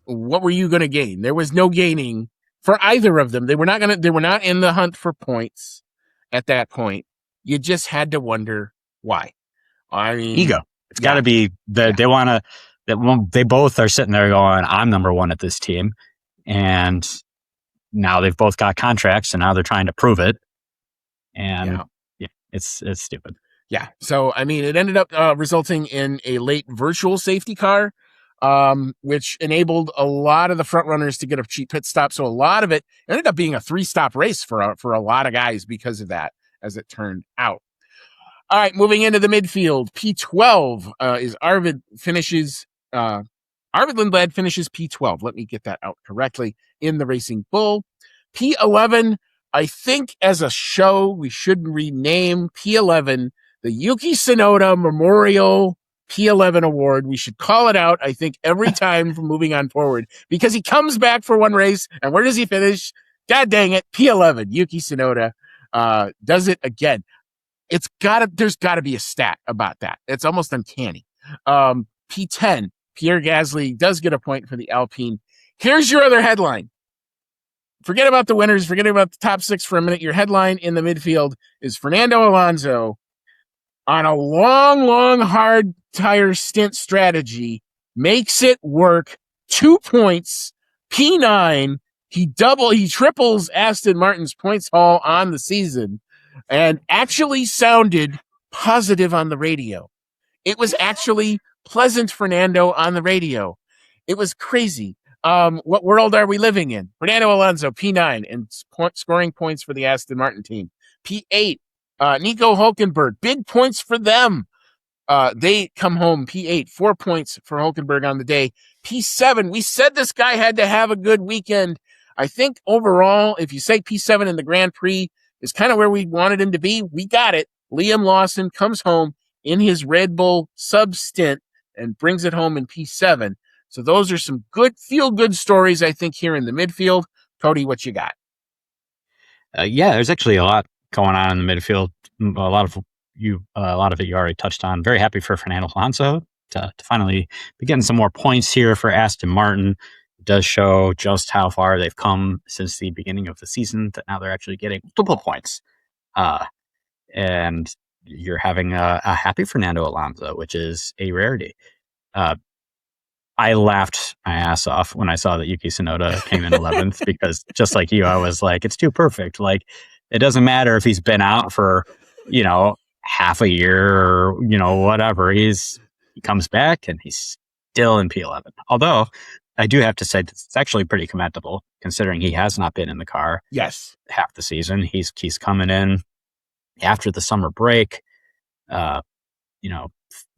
S1: What were you going to gain?" There was no gaining for either of them. They were not in the hunt for points at that point. You just had to wonder why. I mean,
S2: ego. It's got to be that they want to. That they both are sitting there going, "I'm number one at this team," and now they've both got contracts, and now they're trying to prove it. And it's stupid.
S1: Yeah. So, I mean, it ended up resulting in a late virtual safety car, which enabled a lot of the front runners to get a cheap pit stop. So a lot of it ended up being a 3-stop race for a lot of guys because of that, as it turned out. All right, moving into the midfield, P12 is Arvid finishes. Arvid Lindblad finishes P12. Let me get that out correctly in the Racing Bull. P11, I think as a show, we should rename P11 the Yuki Tsunoda Memorial P11 Award. We should call it out, I think, every time from moving on forward, because he comes back for one race, and where does he finish? God dang it, P11. Yuki Tsunoda does it again. There's gotta be a stat about that. It's almost uncanny. P10, Pierre Gasly does get a point for the Alpine. Here's your other headline. Forget about the winners. Forget about the top 6 for a minute. Your headline in the midfield is Fernando Alonso on a long, hard tire stint strategy makes it work. 2 points, P9. He triples Aston Martin's points haul on the season and actually sounded positive on the radio. It was actually pleasant Fernando on the radio. It was crazy. What world are we living in? Fernando Alonso, P9, and scoring points for the Aston Martin team. P8, Nico Hulkenberg, big points for them. They come home, P8, 4 points for Hulkenberg on the day. P7, we said this guy had to have a good weekend. I think overall, if you say P7 in the Grand Prix is kind of where we wanted him to be, we got it. Liam Lawson comes home in his Red Bull sub stint and brings it home in P7. So those are some feel-good stories, I think, here in the midfield. Cody, what you got?
S2: There's actually a lot going on in the midfield. A lot of it you already touched on. Very happy for Fernando Alonso to finally be getting some more points here for Aston Martin. It does show just how far they've come since the beginning of the season, that now they're actually getting multiple points. And you're having a happy Fernando Alonso, which is a rarity. I laughed my ass off when I saw that Yuki Tsunoda came in 11th because just like you, I was like, it's too perfect. Like, it doesn't matter if he's been out for, half a year or, whatever. He comes back and he's still in P11. Although I do have to say that it's actually pretty commendable considering he has not been in the car
S1: Yes.
S2: half the season. He's coming in after the summer break, uh,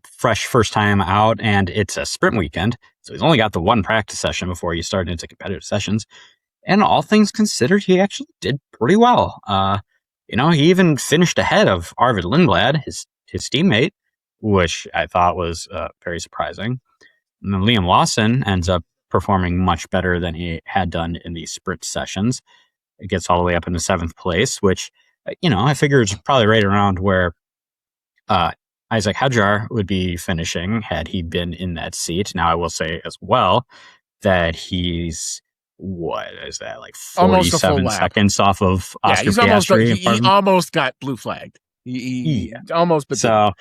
S2: fresh first time out, and it's a sprint weekend. So he's only got the one practice session before you start into competitive sessions. And all things considered, he actually did pretty well. He even finished ahead of Arvid Lindblad, his teammate, which I thought was very surprising. And then Liam Lawson ends up performing much better than he had done in the sprint sessions. It gets all the way up into 7th place, which, I figure is probably right around where Isaac Hadjar would be finishing had he been in that seat. Now, I will say as well that he's, what is that, like
S1: Almost a full
S2: 47
S1: lap.
S2: seconds off of Oscar
S1: he's almost,
S2: Piastri.
S1: he almost got blue flagged. He almost, but
S2: so,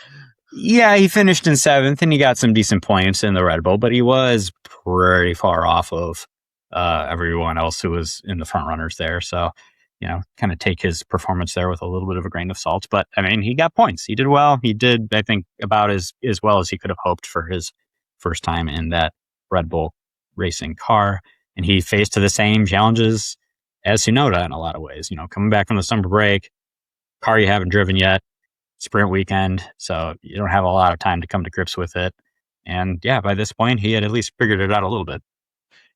S2: yeah, he finished in 7th and he got some decent points in the Red Bull, but he was pretty far off of everyone else who was in the front runners there. So, kind of take his performance there with a little bit of a grain of salt. But I mean, he got points. He did well. He did, I think, about as well as he could have hoped for his first time in that Red Bull racing car. And he faced the same challenges as Tsunoda in a lot of ways. Coming back from the summer break, car you haven't driven yet, sprint weekend, so you don't have a lot of time to come to grips with it. And yeah, by this point, he had at least figured it out a little bit.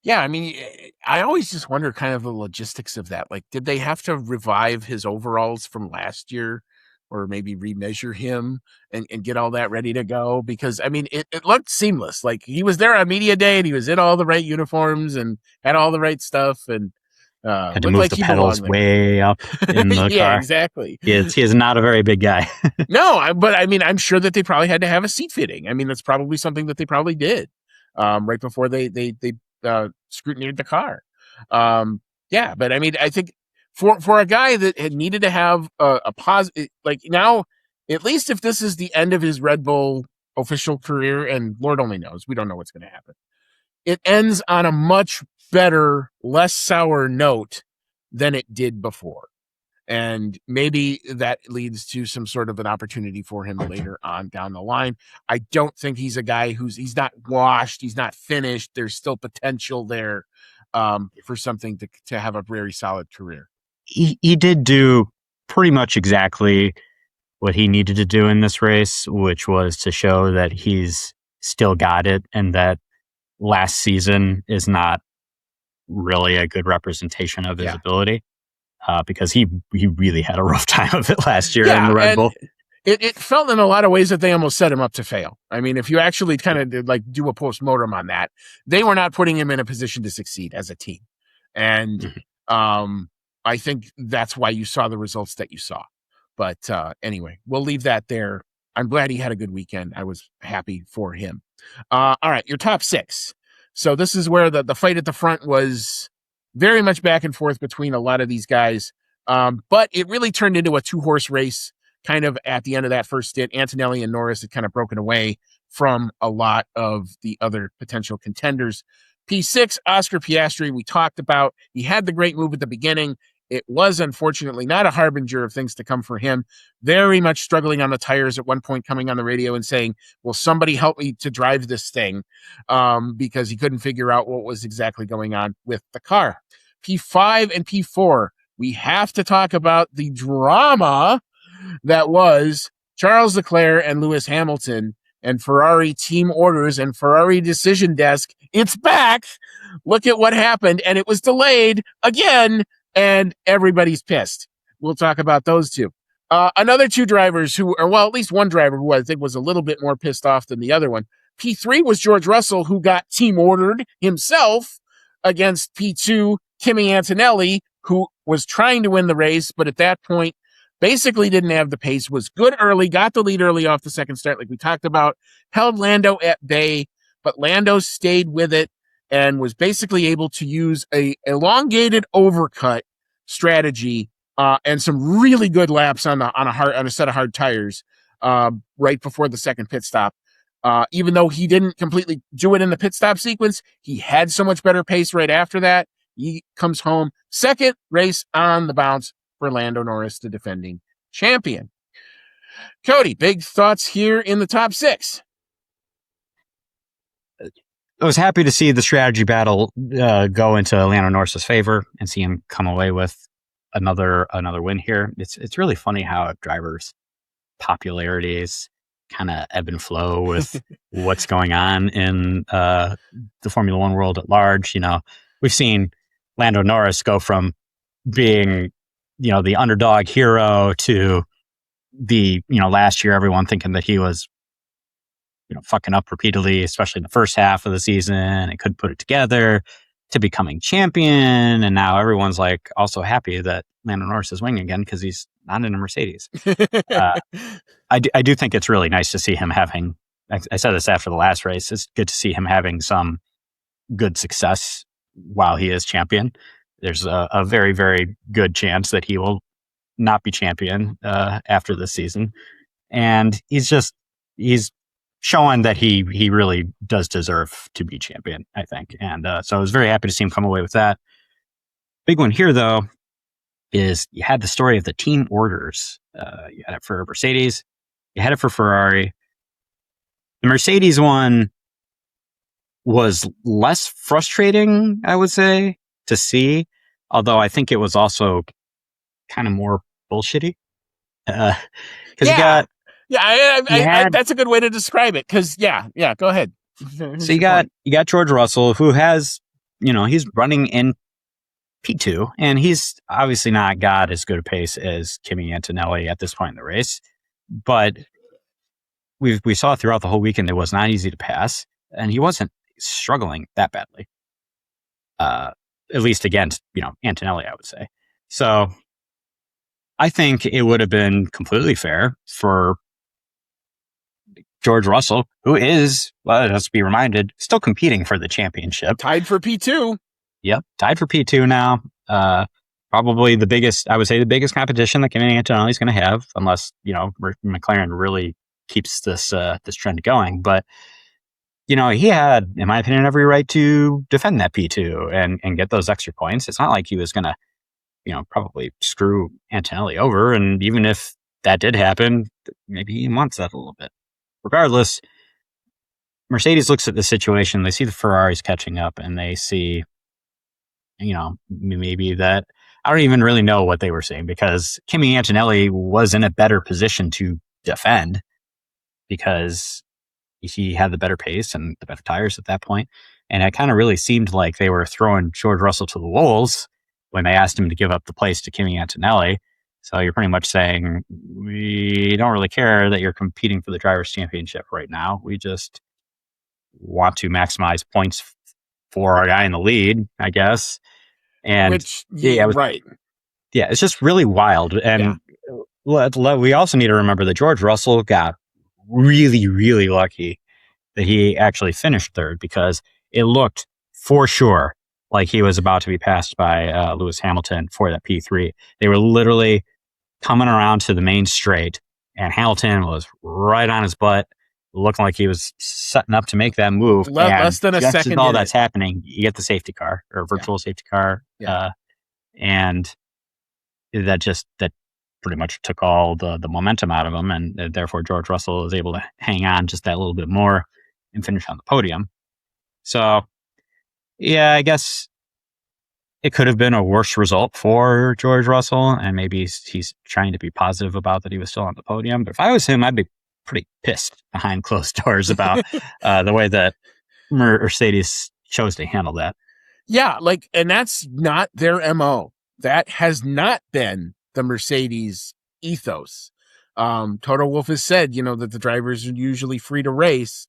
S1: Yeah, I mean, I always just wonder kind of the logistics of that. Like, did they have to revive his overalls from last year or maybe remeasure him and get all that ready to go? Because, I mean, it looked seamless. Like, he was there on media day and he was in all the right uniforms and had all the right stuff and
S2: Had to
S1: looked
S2: move
S1: like
S2: the
S1: he
S2: pedals
S1: belonged there.
S2: way up in the
S1: Yeah,
S2: car.
S1: exactly.
S2: He is not a very big guy.
S1: No, but I mean, I'm sure that they probably had to have a seat fitting. I mean, that's probably something that they probably did right before they scrutinized the car. Yeah, but I mean, I think for a guy that had needed to have a positive, like now, at least if this is the end of his Red Bull official career, and Lord only knows, we don't know what's going to happen. It ends on a much better, less sour note than it did before. And maybe that leads to some sort of an opportunity for him later on down the line. I don't think he's a guy he's not washed. He's not finished. There's still potential there for something to have a very solid career.
S2: He did do pretty much exactly what he needed to do in this race, which was to show that he's still got it and that last season is not really a good representation of his ability. Because he really had a rough time of it last year in the Red Bull.
S1: It felt in a lot of ways that they almost set him up to fail. I mean, if you actually kind of did, like, do a postmortem on that, they were not putting him in a position to succeed as a team. And I think that's why you saw the results that you saw. But anyway, we'll leave that there. I'm glad he had a good weekend. I was happy for him. All right, your top 6. So this is where the fight at the front was very much back and forth between a lot of these guys. But it really turned into a 2-horse race kind of at the end of that first stint. Antonelli and Norris had kind of broken away from a lot of the other potential contenders. P6, Oscar Piastri, we talked about. He had the great move at the beginning. It was unfortunately not a harbinger of things to come for him. Very much struggling on the tires at one point, coming on the radio and saying, will somebody help me to drive this thing? Because he couldn't figure out what was exactly going on with the car. P5 and P4, we have to talk about the drama that was Charles Leclerc and Lewis Hamilton and Ferrari team orders and Ferrari decision desk. It's back. Look at what happened. And it was delayed again. And everybody's pissed. We'll talk about those two. Another 2 drivers at least one driver who I think was a little bit more pissed off than the other one. P3 was George Russell, who got team ordered himself against P2, Kimi Antonelli, who was trying to win the race, but at that point, basically didn't have the pace, was good early, got the lead early off the second start, like we talked about, held Lando at bay, but Lando stayed with it and was basically able to use a elongated overcut strategy and some really good laps on a set of hard tires right before the second pit stop. Even though he didn't completely do it in the pit stop sequence, he had so much better pace right after that. He comes home second race on the bounce for Lando Norris, the defending champion. Cody, big thoughts here in the top 6.
S2: was happy to see the strategy battle go into Lando Norris's favor and see him come away with another win here. It's really funny how drivers' popularities kind of ebb and flow with what's going on in the Formula One world at large. We've seen Lando Norris go from being, the underdog hero to the, last year everyone thinking that he was, fucking up repeatedly, especially in the first half of the season and couldn't put it together, to becoming champion. And now everyone's like also happy that Lando Norris is winning again because he's not in a Mercedes. I do think it's really nice to see him having, I said this after the last race, it's good to see him having some good success while he is champion. There's a very, very good chance that he will not be champion after this season. And he's showing that he really does deserve to be champion, I think. And so I was very happy to see him come away with that. Big one here, though, is you had the story of the team orders. You had it for Mercedes. You had it for Ferrari. The Mercedes one was less frustrating, I would say, to see. Although I think it was also kind of more bullshitty. Because
S1: that's a good way to describe it. Because go ahead.
S2: So you got George Russell, who has, he's running in P2, and he's obviously not got as good a pace as Kimi Antonelli at this point in the race. But we saw throughout the whole weekend it was not easy to pass, and he wasn't struggling that badly. At least against, Antonelli, I would say. So I think it would have been completely fair for George Russell, who is, let's be reminded, still competing for the championship.
S1: Tied for P2.
S2: Yep, tied for P2 now. Probably the biggest competition that Kimi Antonelli is going to have, unless, McLaren really keeps this trend going. But, he had, in my opinion, every right to defend that P2 and get those extra points. It's not like he was going to, probably screw Antonelli over. And even if that did happen, maybe he wants that a little bit. Regardless, Mercedes looks at the situation, they see the Ferraris catching up, and they see, maybe that, I don't even really know what they were saying, because Kimi Antonelli was in a better position to defend because he had the better pace and the better tires at that point. And it kind of really seemed like they were throwing George Russell to the wolves when they asked him to give up the place to Kimi Antonelli. So you're pretty much saying, we don't really care that you're competing for the Drivers' Championship right now. We just want to maximize points for our guy in the lead, I guess. And
S1: right.
S2: Yeah, it's just really wild. And we also need to remember that George Russell got really, really lucky that he actually finished third, because it looked for sure like he was about to be passed by Lewis Hamilton for that P3. They were literally coming around to the main straight, and Hamilton was right on his butt, looking like he was setting up to make that move.
S1: Less than a second.
S2: As all that's happening, you get the safety car, or virtual safety car. And that pretty much took all the momentum out of him. And therefore George Russell was able to hang on just that little bit more and finish on the podium. So yeah, I guess it could have been a worse result for George Russell, and maybe he's trying to be positive about that he was still on the podium. But if I was him, I'd be pretty pissed behind closed doors about the way that Mercedes chose to handle that.
S1: Yeah, and that's not their MO. That has not been the Mercedes ethos. Toto Wolff has said, that the drivers are usually free to race.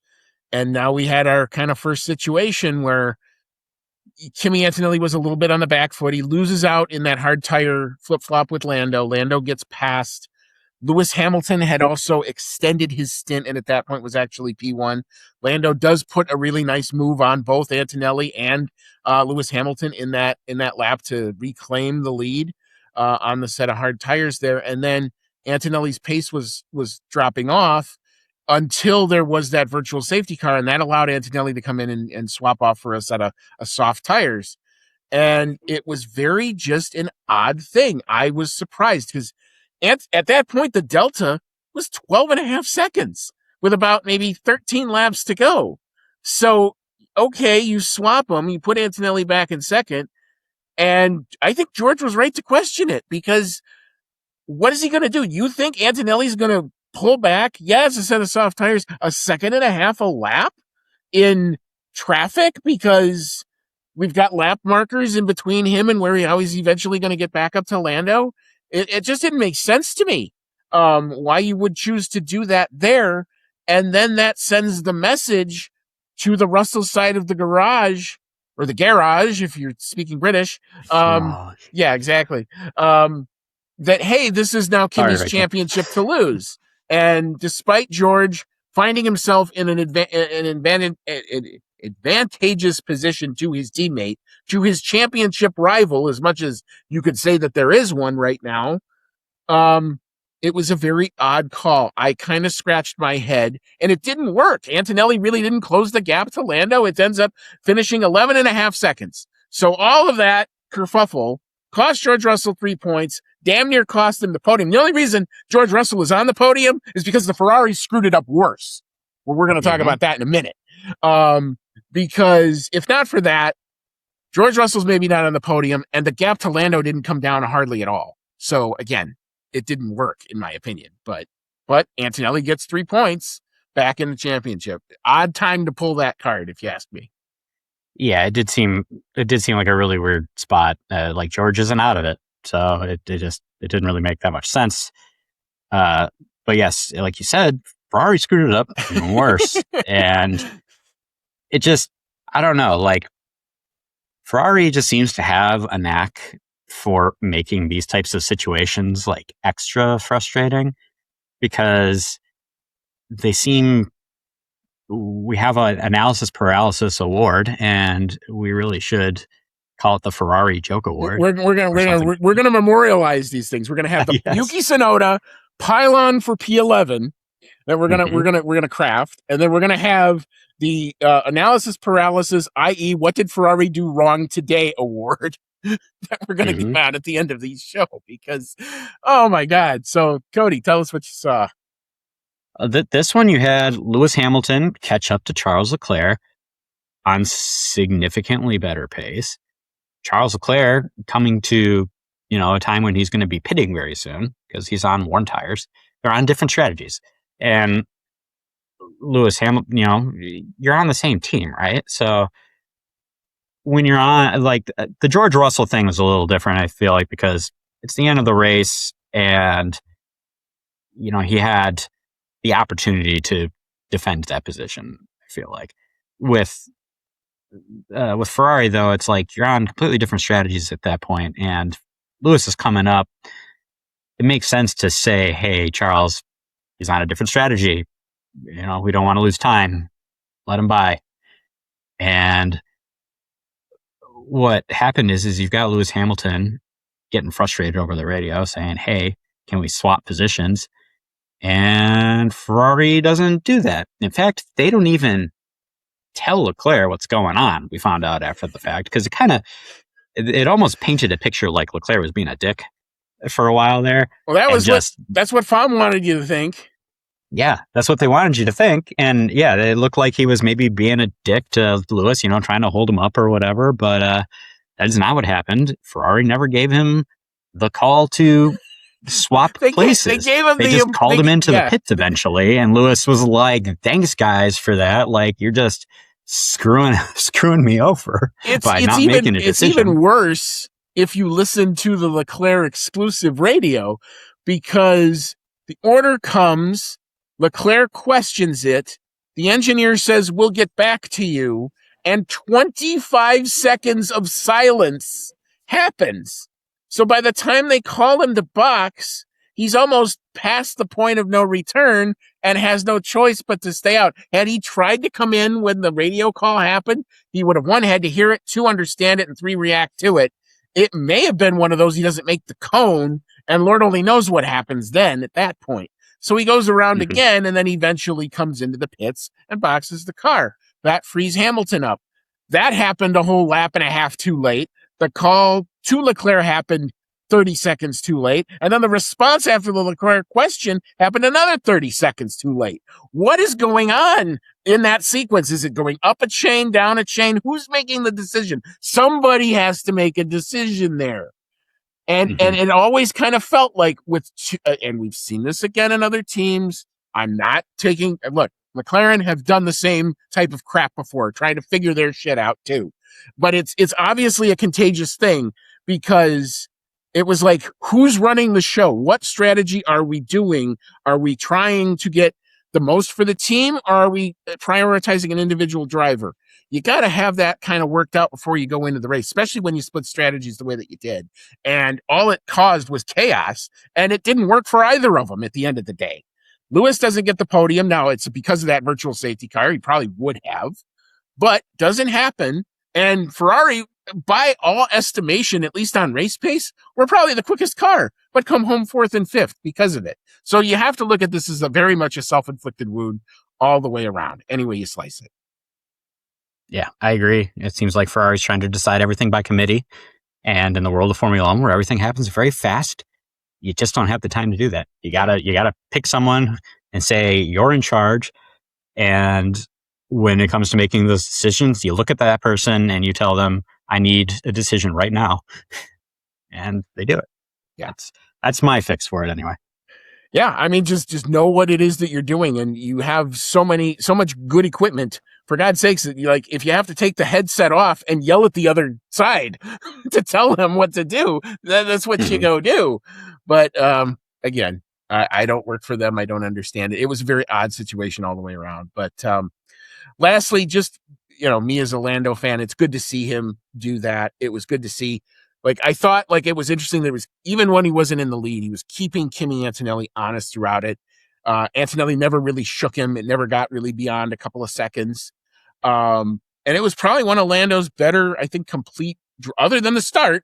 S1: And now we had our kind of first situation where Kimi Antonelli was a little bit on the back foot. He loses out in that hard tire flip-flop with Lando. Lando gets past. Lewis Hamilton had also extended his stint, and at that point was actually P1. Lando does put a really nice move on both Antonelli and Lewis Hamilton in that lap to reclaim the lead on the set of hard tires there. And then Antonelli's pace was dropping off until there was that virtual safety car, and that allowed Antonelli to come in and swap off for a set of soft tires. And it was very just an odd thing. I was surprised because at that point, the delta was 12 and a half seconds with about maybe 13 laps to go. So okay, you swap them, you put Antonelli back in second, and I think George was right to question it, because what is he going to do? You think Antonelli's going to pull back? Yeah, it's a set of soft tires, a second and a half a lap in traffic, because we've got lap markers in between him and how he's eventually going to get back up to Lando. It just didn't make sense to me, why you would choose to do that there. And then that sends the message to the Russell side of the garage, or the garage, if you're speaking British.
S2: Garage.
S1: Yeah, exactly. That, hey, this is now Kimmy's championship to lose. And despite George finding himself in an advantageous position to his teammate, to his championship rival, as much as you could say that there is one right now, it was a very odd call. I kind of scratched my head, and it didn't work. Antonelli really didn't close the gap to Lando. It ends up finishing 11 and a half seconds. So all of that kerfuffle cost George Russell 3 points, damn near cost him the podium. The only reason George Russell was on the podium is because the Ferrari screwed it up worse. Well, we're going to talk about that in a minute. Because if not for that, George Russell's maybe not on the podium, and the gap to Lando didn't come down hardly at all. So again, it didn't work, in my opinion. But Antonelli gets 3 points back in the championship. Odd time to pull that card, if you ask me.
S2: Yeah, it did seem like a really weird spot. Like George isn't out of it, so it didn't really make that much sense. But yes, like you said, Ferrari screwed it up even worse, and it just, I don't know, like Ferrari just seems to have a knack for making these types of situations like extra frustrating, because we have an analysis paralysis award, and we really should call it the Ferrari joke award.
S1: We're gonna memorialize these things. We're gonna have the yes. Yuki Tsunoda pylon for P11 that we're gonna craft, and then we're gonna have the analysis paralysis, i.e., what did Ferrari do wrong today award that we're gonna give out at the end of the show, because oh my god. So Cody, tell us what you saw.
S2: This one, you had Lewis Hamilton catch up to Charles Leclerc on significantly better pace. Charles Leclerc coming to, a time when he's going to be pitting very soon because he's on worn tires. They're on different strategies. And Lewis Hamilton, you're on the same team, right? So when you're on, like, the George Russell thing was a little different, I feel like, because it's the end of the race, and, he had the opportunity to defend that position, I feel like. With Ferrari, though, it's like you're on completely different strategies at that point, and Lewis is coming up. It makes sense to say, hey, Charles, he's on a different strategy. We don't want to lose time. Let him by. And what happened is you've got Lewis Hamilton getting frustrated over the radio saying, hey, can we swap positions? And Ferrari doesn't do that. In fact, they don't even tell Leclerc what's going on. We found out after the fact, because it almost painted a picture like Leclerc was being a dick for a while there.
S1: Well, that's what Fom wanted you to think.
S2: Yeah, that's what they wanted you to think. And yeah, it looked like he was maybe being a dick to Lewis, trying to hold him up or whatever. But that is not what happened. Ferrari never gave him the call to swap places. They just called him into the pits eventually, and Lewis was like, "Thanks, guys, for that. Like, you're just screwing me over by not making a decision."
S1: It's even worse if you listen to the Leclerc exclusive radio, because the order comes, Leclerc questions it, the engineer says, "We'll get back to you," and 25 seconds of silence happens. So by the time they call him to box, he's almost past the point of no return and has no choice but to stay out. Had he tried to come in when the radio call happened, he would have, 1, had to hear it, 2, understand it, and 3, react to it. It may have been one of those he doesn't make the cone, and Lord only knows what happens then at that point. So he goes around again, and then eventually comes into the pits and boxes the car. That frees Hamilton up. That happened a whole lap and a half too late. The call to Leclerc happened 30 seconds too late. And then the response after the Leclerc question happened another 30 seconds too late. What is going on in that sequence? Is it going up a chain, down a chain? Who's making the decision? Somebody has to make a decision there. And it always kind of felt like and we've seen this again in other teams. I'm not taking, look, McLaren have done the same type of crap before, trying to figure their shit out too. But it's obviously a contagious thing because it was like, who's running the show? What strategy are we doing? Are we trying to get the most for the team, or are we prioritizing an individual driver? You got to have that kind of worked out before you go into the race, especially when you split strategies the way that you did. And all it caused was chaos, and it didn't work for either of them at the end of the day. Lewis doesn't get the podium. Now, it's because of that virtual safety car. He probably would have, but doesn't happen. And Ferrari, by all estimation, at least on race pace, we're probably the quickest car, but come home fourth and fifth because of it. So you have to look at this as very much a self-inflicted wound all the way around, any way you slice it.
S2: Yeah, I agree. It seems like Ferrari's trying to decide everything by committee. And in the world of Formula One, where everything happens very fast, you just don't have the time to do that. You gotta pick someone and say, you're in charge. And when it comes to making those decisions, you look at that person and you tell them, I need a decision right now. And they do it.
S1: Yeah.
S2: That's my fix for it anyway.
S1: Yeah, I mean, just know what it is that you're doing, and you have so much good equipment. For God's sakes, like, if you have to take the headset off and yell at the other side to tell them what to do, that's what you go do. But again, I don't work for them. I don't understand it. It was a very odd situation all the way around. But lastly, just, me as a Lando fan, it's good to see him do that. It was good to see. Like, I thought, like, it was interesting. There was, even when he wasn't in the lead, he was keeping Kimi Antonelli honest throughout it. Antonelli never really shook him. It never got really beyond a couple of seconds. And it was probably one of Lando's better, I think, complete, other than the start,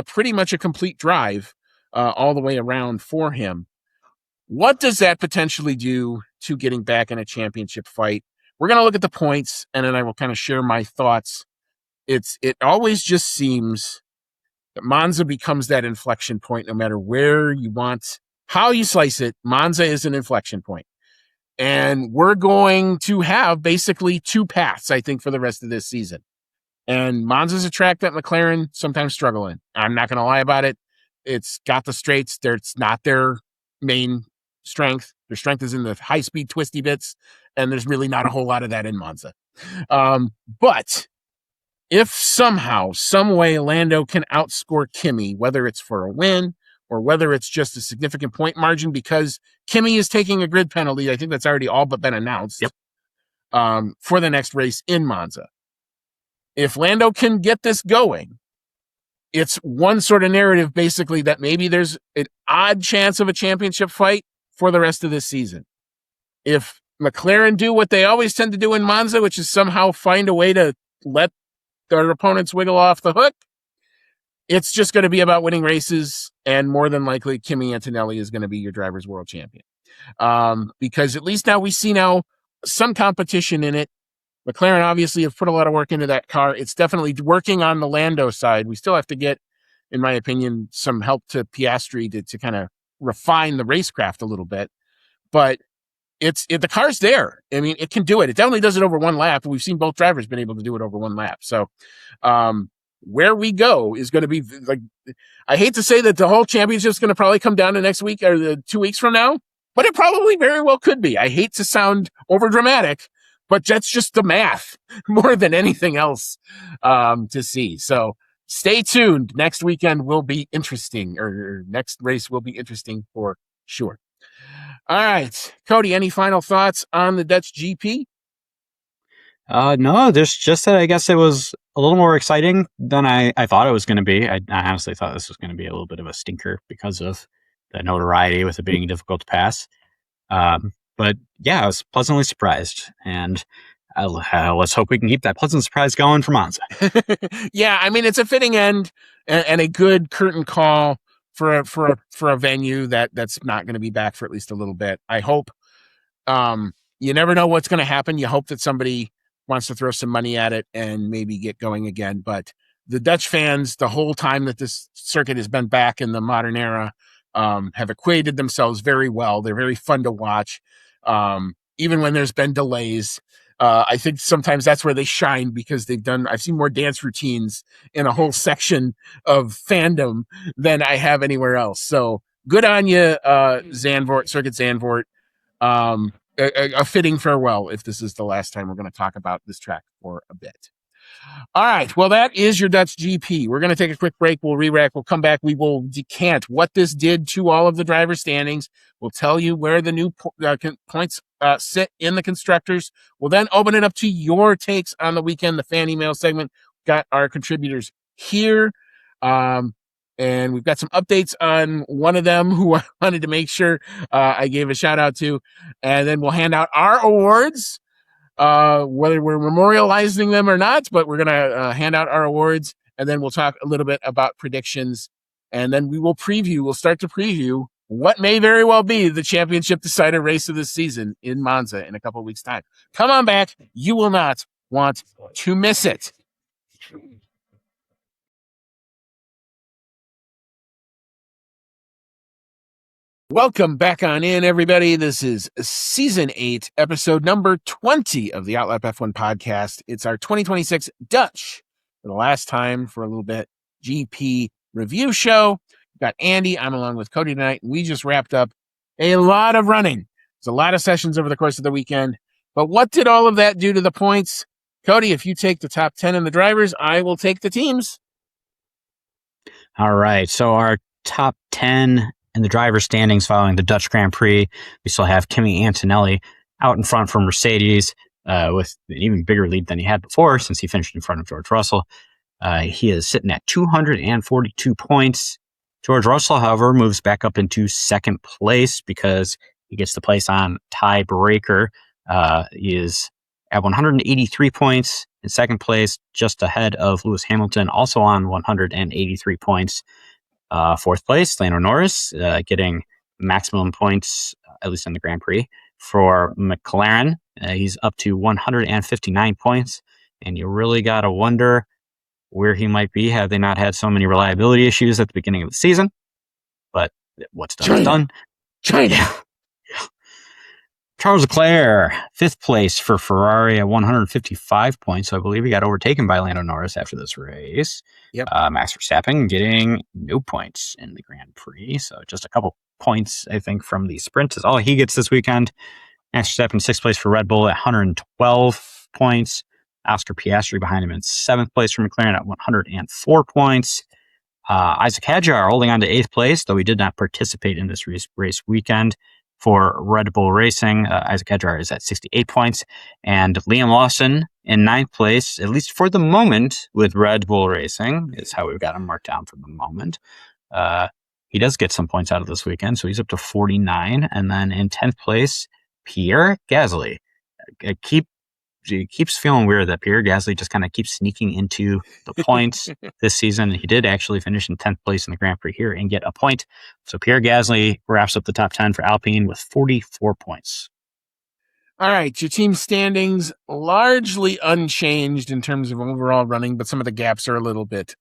S1: pretty much a complete drive all the way around for him. What does that potentially do to getting back in a championship fight? We're going to look at the points, and then I will kind of share my thoughts. It always just seems Monza becomes that inflection point no matter where you want, how you slice it. Monza is an inflection point. And we're going to have basically two paths, I think, for the rest of this season. And Monza's a track that McLaren sometimes struggle in. I'm not going to lie about it. It's got the straights. It's not their main strength. Their strength is in the high-speed twisty bits, and there's really not a whole lot of that in Monza. But if somehow, some way, Lando can outscore Kimi, whether it's for a win or whether it's just a significant point margin because Kimi is taking a grid penalty, I think that's already all but been announced, for the next race in Monza. If Lando can get this going, it's one sort of narrative, basically, that maybe there's an odd chance of a championship fight for the rest of this season. If McLaren do what they always tend to do in Monza, which is somehow find a way to let their opponents wiggle off the hook, it's just going to be about winning races, and more than likely, Kimi Antonelli is going to be your driver's world champion. Because at least now we see some competition in it. McLaren obviously have put a lot of work into that car. It's definitely working on the Lando side. We still have to get, in my opinion, some help to Piastri to kind of refine the racecraft a little bit. But the car's there. I mean, it can do it. It definitely does it over one lap. We've seen both drivers been able to do it over one lap. So where we go is going to be like, I hate to say that the whole championship is going to probably come down to next week or 2 weeks from now, but it probably very well could be. I hate to sound over dramatic, but that's just the math more than anything else to see. So stay tuned. Next weekend will be interesting, or next race will be interesting for sure. All right, Cody, any final thoughts on the Dutch GP?
S2: No, there's just that I guess it was a little more exciting than I thought it was going to be. I honestly thought this was going to be a little bit of a stinker because of the notoriety with it being difficult to pass. But yeah, I was pleasantly surprised, and let's hope we can keep that pleasant surprise going for Monza.
S1: Yeah, I mean, it's a fitting end and a good curtain call for a venue that's not going to be back for at least a little bit. I hope. You never know what's going to happen. You hope that somebody wants to throw some money at it and maybe get going again. But the Dutch fans, the whole time that this circuit has been back in the modern era, have equated themselves very well. They're very fun to watch, even when there's been delays. I think sometimes that's where they shine because I've seen more dance routines in a whole section of fandom than I have anywhere else. So good on you, Zandvoort, Circuit Zandvoort. A fitting farewell if this is the last time we're going to talk about this track for a bit. All right. Well, that is your Dutch GP. We're going to take a quick break. We'll re-rack. We'll come back. We will decant what this did to all of the driver standings. We'll tell you where the new points sit in the constructors. We'll then open it up to your takes on the weekend, the fan email segment. Got our contributors here. And we've got some updates on one of them who I wanted to make sure I gave a shout out to. And then we'll hand out our awards. Whether we're memorializing them or not, but we're going to hand out our awards, and then we'll talk a little bit about predictions, and then we'll start to preview what may very well be the championship decider race of this season in Monza in a couple of weeks' time. Come on back. You will not want to miss it. Welcome back on in, everybody. This is Season 8, episode number 20 of the Outlap F1 podcast. It's our 2026 Dutch, for the last time for a little bit, GP review show. We've got Andy. I'm along with Cody tonight. We just wrapped up a lot of running. There's a lot of sessions over the course of the weekend. But what did all of that do to the points? Cody, if you take the top 10 in the drivers, I will take the teams.
S2: All right. So our top 10 in the driver standings following the Dutch Grand Prix, we still have Kimi Antonelli out in front for Mercedes with an even bigger lead than he had before since he finished in front of George Russell. He is sitting at 242 points. George Russell, however, moves back up into second place because he gets the place on tiebreaker. He is at 183 points in second place, just ahead of Lewis Hamilton, also on 183 points. Fourth place, Lando Norris, getting maximum points, at least in the Grand Prix. For McLaren, he's up to 159 points, and you really got to wonder where he might be had they not had so many reliability issues at the beginning of the season. But what's done is done.
S1: China.
S2: Charles Leclerc, fifth place for Ferrari at 155 points. So I believe he got overtaken by Lando Norris after this race.
S1: Yep.
S2: Max Verstappen getting no points in the Grand Prix. So just a couple points, I think, from the sprint is all he gets this weekend. Max Verstappen, sixth place for Red Bull at 112 points. Oscar Piastri behind him in seventh place for McLaren at 104 points. Isaac Hadjar holding on to eighth place, though he did not participate in this race weekend. For Red Bull Racing, Isaac Hadjar is at 68 points, and Liam Lawson in ninth place, at least for the moment, with Red Bull Racing, is how we've got him marked down for the moment. He does get some points out of this weekend, so he's up to 49, and then in 10th place, Pierre Gasly. It keeps feeling weird that Pierre Gasly just kind of keeps sneaking into the points this season. He did actually finish in 10th place in the Grand Prix here and get a point. So Pierre Gasly wraps up the top 10 for Alpine with 44 points.
S1: All right, your team standings largely unchanged in terms of overall running, but some of the gaps are a little bit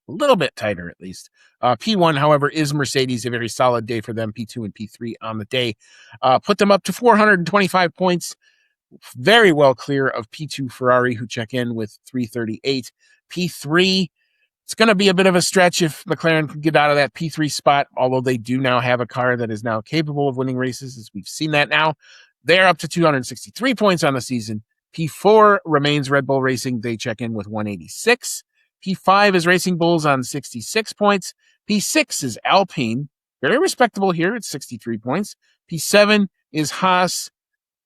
S1: tighter at least. P1, however, is Mercedes, a very solid day for them. P2 and P3 on the day. Put them up to 425 points. Very well clear of P2 Ferrari, who check in with 338. P3, it's going to be a bit of a stretch if McLaren can get out of that P3 spot, although they do now have a car that is now capable of winning races, as we've seen that now. They're up to 263 points on the season. P4 remains Red Bull Racing. They check in with 186. P5 is Racing Bulls on 66 points. P6 is Alpine. Very respectable here at 63 points. P7 is Haas.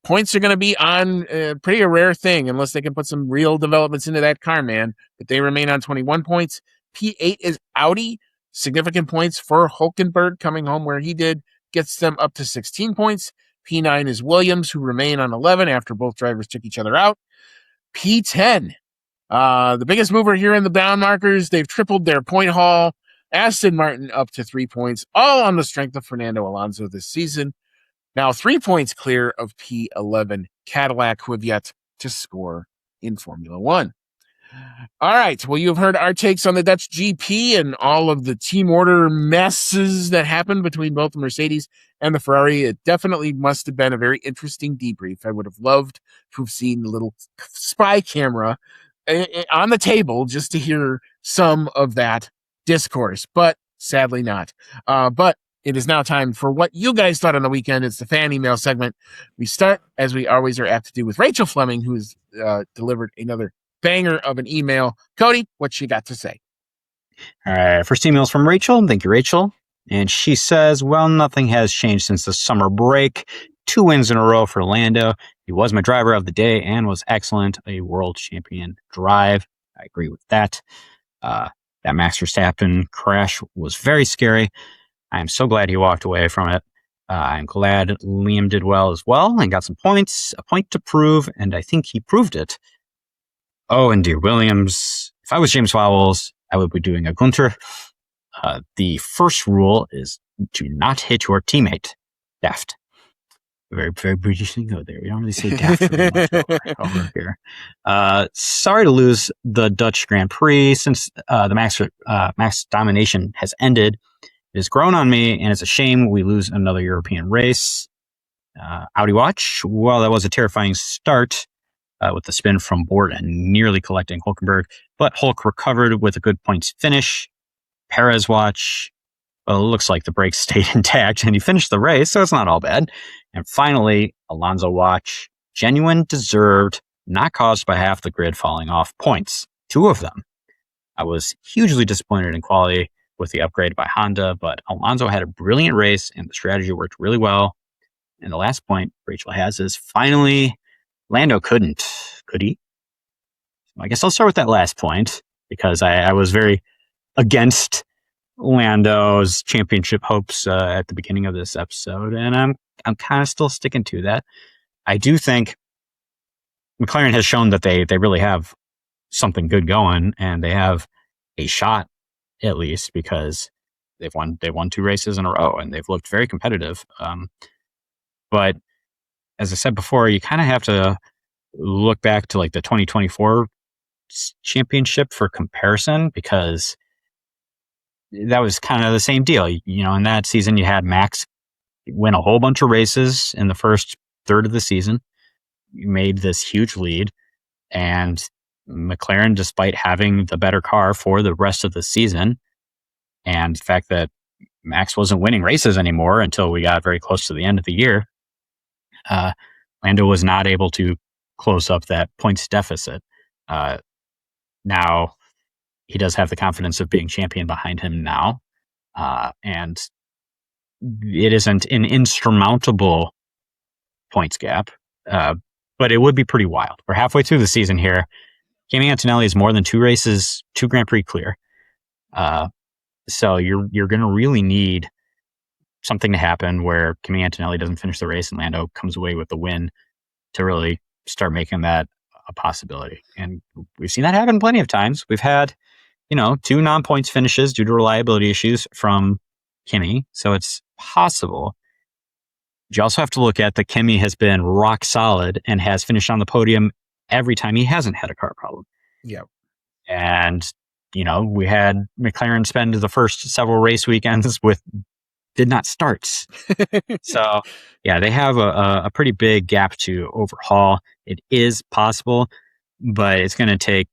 S1: Points are going to be on pretty a rare thing unless they can put some real developments into that car, man. But they remain on 21 points. P8 is Audi. Significant points for Hulkenberg coming home where he did. Gets them up to 16 points. P9 is Williams, who remain on 11 after both drivers took each other out. P10, the biggest mover here in the down markers. They've tripled their point haul. Aston Martin up to 3 points, all on the strength of Fernando Alonso this season. Now 3 points clear of P11 Cadillac, who have yet to score in Formula One. All right. Well, you've heard our takes on the Dutch GP and all of the team order messes that happened between both the Mercedes and the Ferrari. It definitely must have been a very interesting debrief. I would have loved to have seen the little spy camera on the table just to hear some of that discourse, but sadly not. But it is now time for what you guys thought on the weekend. It's the fan email segment. We start, as we always are apt to do, with Rachel Fleming, who has delivered another banger of an email. Cody, what she got to say?
S2: All right. First email's from Rachel. Thank you, Rachel. And she says, well, nothing has changed since the summer break. 2 wins in a row for Lando. He was my driver of the day and was excellent. A world champion drive. I agree with that. That Max Verstappen crash was very scary. I am so glad he walked away from it. I'm glad Liam did well as well and got some points, a point to prove, and I think he proved it. Oh, and dear Williams, if I was James Vowles, I would be doing a Gunter. The first rule is to not hit your teammate. Daft. Very, very British lingo there. We don't really say daft very much over here. Sorry to lose the Dutch Grand Prix since the Max domination has ended. It has grown on me, and it's a shame we lose another European race. Audi Watch, well, that was a terrifying start with the spin from board and nearly collecting Hulkenberg, but Hulk recovered with a good points finish. Perez Watch, well, it looks like the brakes stayed intact, and he finished the race, so it's not all bad. And finally, Alonso Watch, genuine, deserved, not caused by half the grid falling off points. 2 of them. I was hugely disappointed in quality with the upgrade by Honda, but Alonso had a brilliant race and the strategy worked really well. And the last point Rachel has is finally, Lando couldn't. Could he? I guess I'll start with that last point because I was very against Lando's championship hopes at the beginning of this episode, and I'm kind of still sticking to that. I do think McLaren has shown that they really have something good going, and they have a shot at least because they've won 2 races in a row and they've looked very competitive. But as I said before, you kind of have to look back to like the 2024 championship for comparison because that was kind of the same deal. You know, in that season, you had Max win a whole bunch of races in the first third of the season. You made this huge lead, and McLaren, despite having the better car for the rest of the season, and the fact that Max wasn't winning races anymore until we got very close to the end of the year, Lando was not able to close up that points deficit. Now, he does have the confidence of being champion behind him now, and it isn't an insurmountable points gap, but it would be pretty wild. We're halfway through the season here. Kimi Antonelli is more than 2 races, 2 Grand Prix clear. So you're going to really need something to happen where Kimi Antonelli doesn't finish the race and Lando comes away with the win to really start making that a possibility. And we've seen that happen plenty of times. We've had, 2 non-points finishes due to reliability issues from Kimi, so it's possible. But you also have to look at that Kimi has been rock solid and has finished on the podium every time he hasn't had a car problem.
S1: Yeah.
S2: And, we had McLaren spend the first several race weekends with did not starts. So, yeah, they have a pretty big gap to overhaul. It is possible, but it's going to take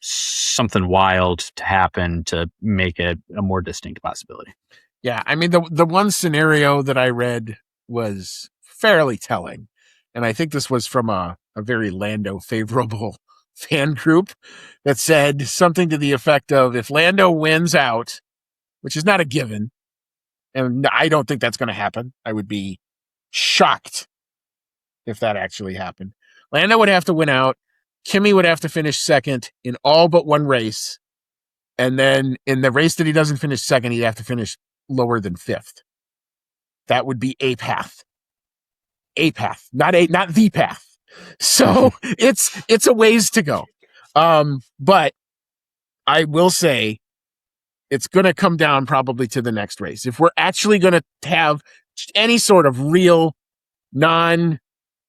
S2: something wild to happen to make it a more distinct possibility.
S1: Yeah, I mean, the one scenario that I read was fairly telling, and I think this was from a very Lando favorable fan group that said something to the effect of, if Lando wins out, which is not a given, and I don't think that's going to happen, I would be shocked if that actually happened. Lando would have to win out. Kimi would have to finish second in all but one race. And then in the race that he doesn't finish second, he'd have to finish lower than 5th. That would be a path. A path, not the path. So it's a ways to go. But I will say it's going to come down probably to the next race. If we're actually going to have any sort of real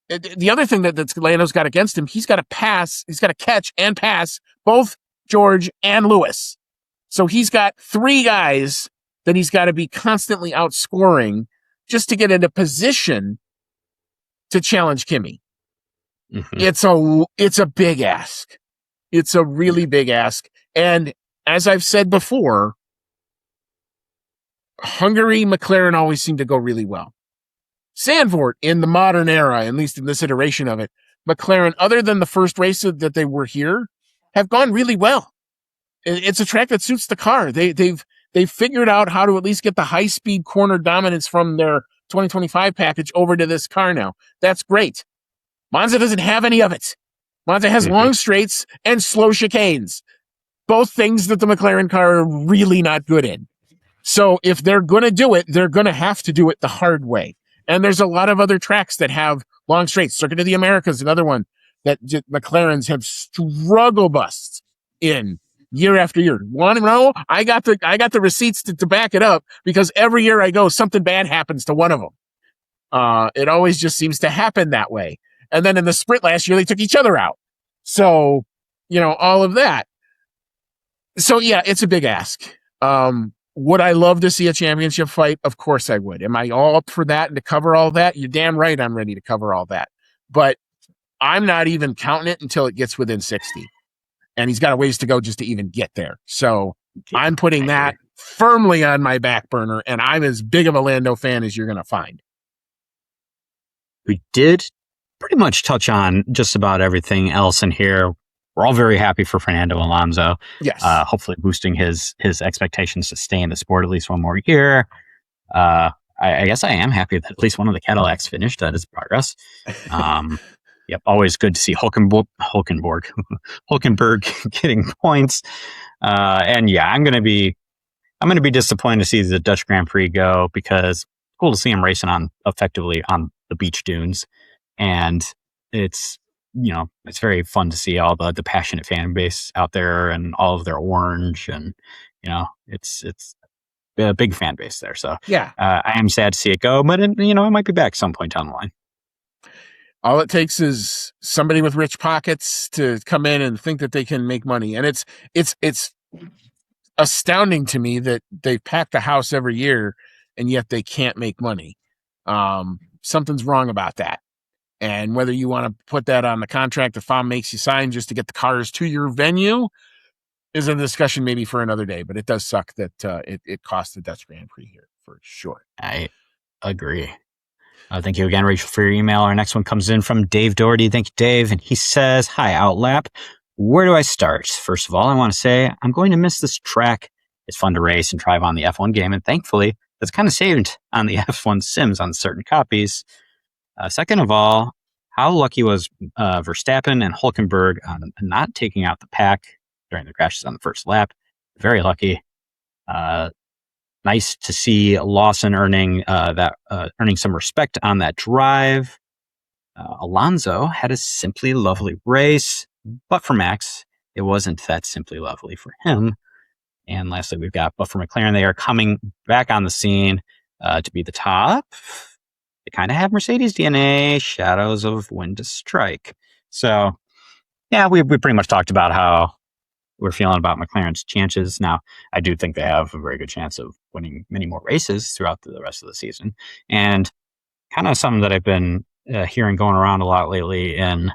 S1: The other thing that Lando's got against him, he's got to catch and pass both George and Lewis. So he's got three guys that he's got to be constantly outscoring just to get into position to challenge Kimmy. Mm-hmm. It's a big ask. It's a really big ask. And as I've said before, Hungary, McLaren always seem to go really well. Zandvoort in the modern era, at least in this iteration of it, McLaren, other than the first race that they were here, have gone really well. It's a track that suits the car. They've figured out how to at least get the high speed corner dominance from their 2025 package over to this car now. That's great. Monza doesn't have any of it. Monza has long straights and slow chicanes. Both things that the McLaren car are really not good in. So if they're going to do it, they're going to have to do it the hard way. And there's a lot of other tracks that have long straights. Circuit of the Americas, another one that McLarens have struggle busts in year after year. Want to know? I got the receipts to back it up because every year I go, something bad happens to one of them. It always just seems to happen that way. And then in the sprint last year, they took each other out. So, all of that. So yeah, it's a big ask. Would I love to see a championship fight? Of course I would. Am I all up for that and to cover all that? You're damn right I'm ready to cover all that. But I'm not even counting it until it gets within 60. And he's got a ways to go just to even get there. So I'm putting that firmly on my back burner, and I'm as big of a Lando fan as you're going to find.
S2: We did pretty much touch on just about everything else in here. We're all very happy for Fernando Alonso.
S1: Yes.
S2: Hopefully boosting his expectations to stay in the sport at least one more year. I guess I am happy that at least one of the Cadillacs finished. That is progress. Yep. Always good to see Hulkenberg getting points. And yeah, I'm going to be disappointed to see the Dutch Grand Prix go because it's cool to see him racing effectively on the beach dunes. And it's very fun to see all the passionate fan base out there and all of their orange, and it's a big fan base there. So
S1: yeah,
S2: I am sad to see it go, but it might be back some point down the line.
S1: All it takes is somebody with rich pockets to come in and think that they can make money, and it's astounding to me that they pack the house every year and yet they can't make money. Something's wrong about that. And whether you want to put that on the contract the FOM makes you sign just to get the cars to your venue is a discussion maybe for another day. But it does suck that it cost the Dutch Grand Prix here for sure.
S2: I agree. Thank you again, Rachel, for your email. Our next one comes in from Dave Doherty. Thank you, Dave. And he says, hi, Outlap. Where do I start? First of all, I want to say I'm going to miss this track. It's fun to race and drive on the F1 game. And thankfully, it's kind of saved on the F1 sims on certain copies. Second of all, how lucky was Verstappen and Hulkenberg on not taking out the pack during the crashes on the first lap? Very lucky. Nice to see Lawson earning some respect on that drive. Alonso had a simply lovely race, but for Max, it wasn't that simply lovely for him. And lastly, we've got, but for McLaren, they are coming back on the scene to be the top. They kind of have Mercedes DNA, shadows of when to strike. So, yeah, we pretty much talked about how we're feeling about McLaren's chances. Now, I do think they have a very good chance of winning many more races throughout the rest of the season. And kind of something that I've been hearing going around a lot lately in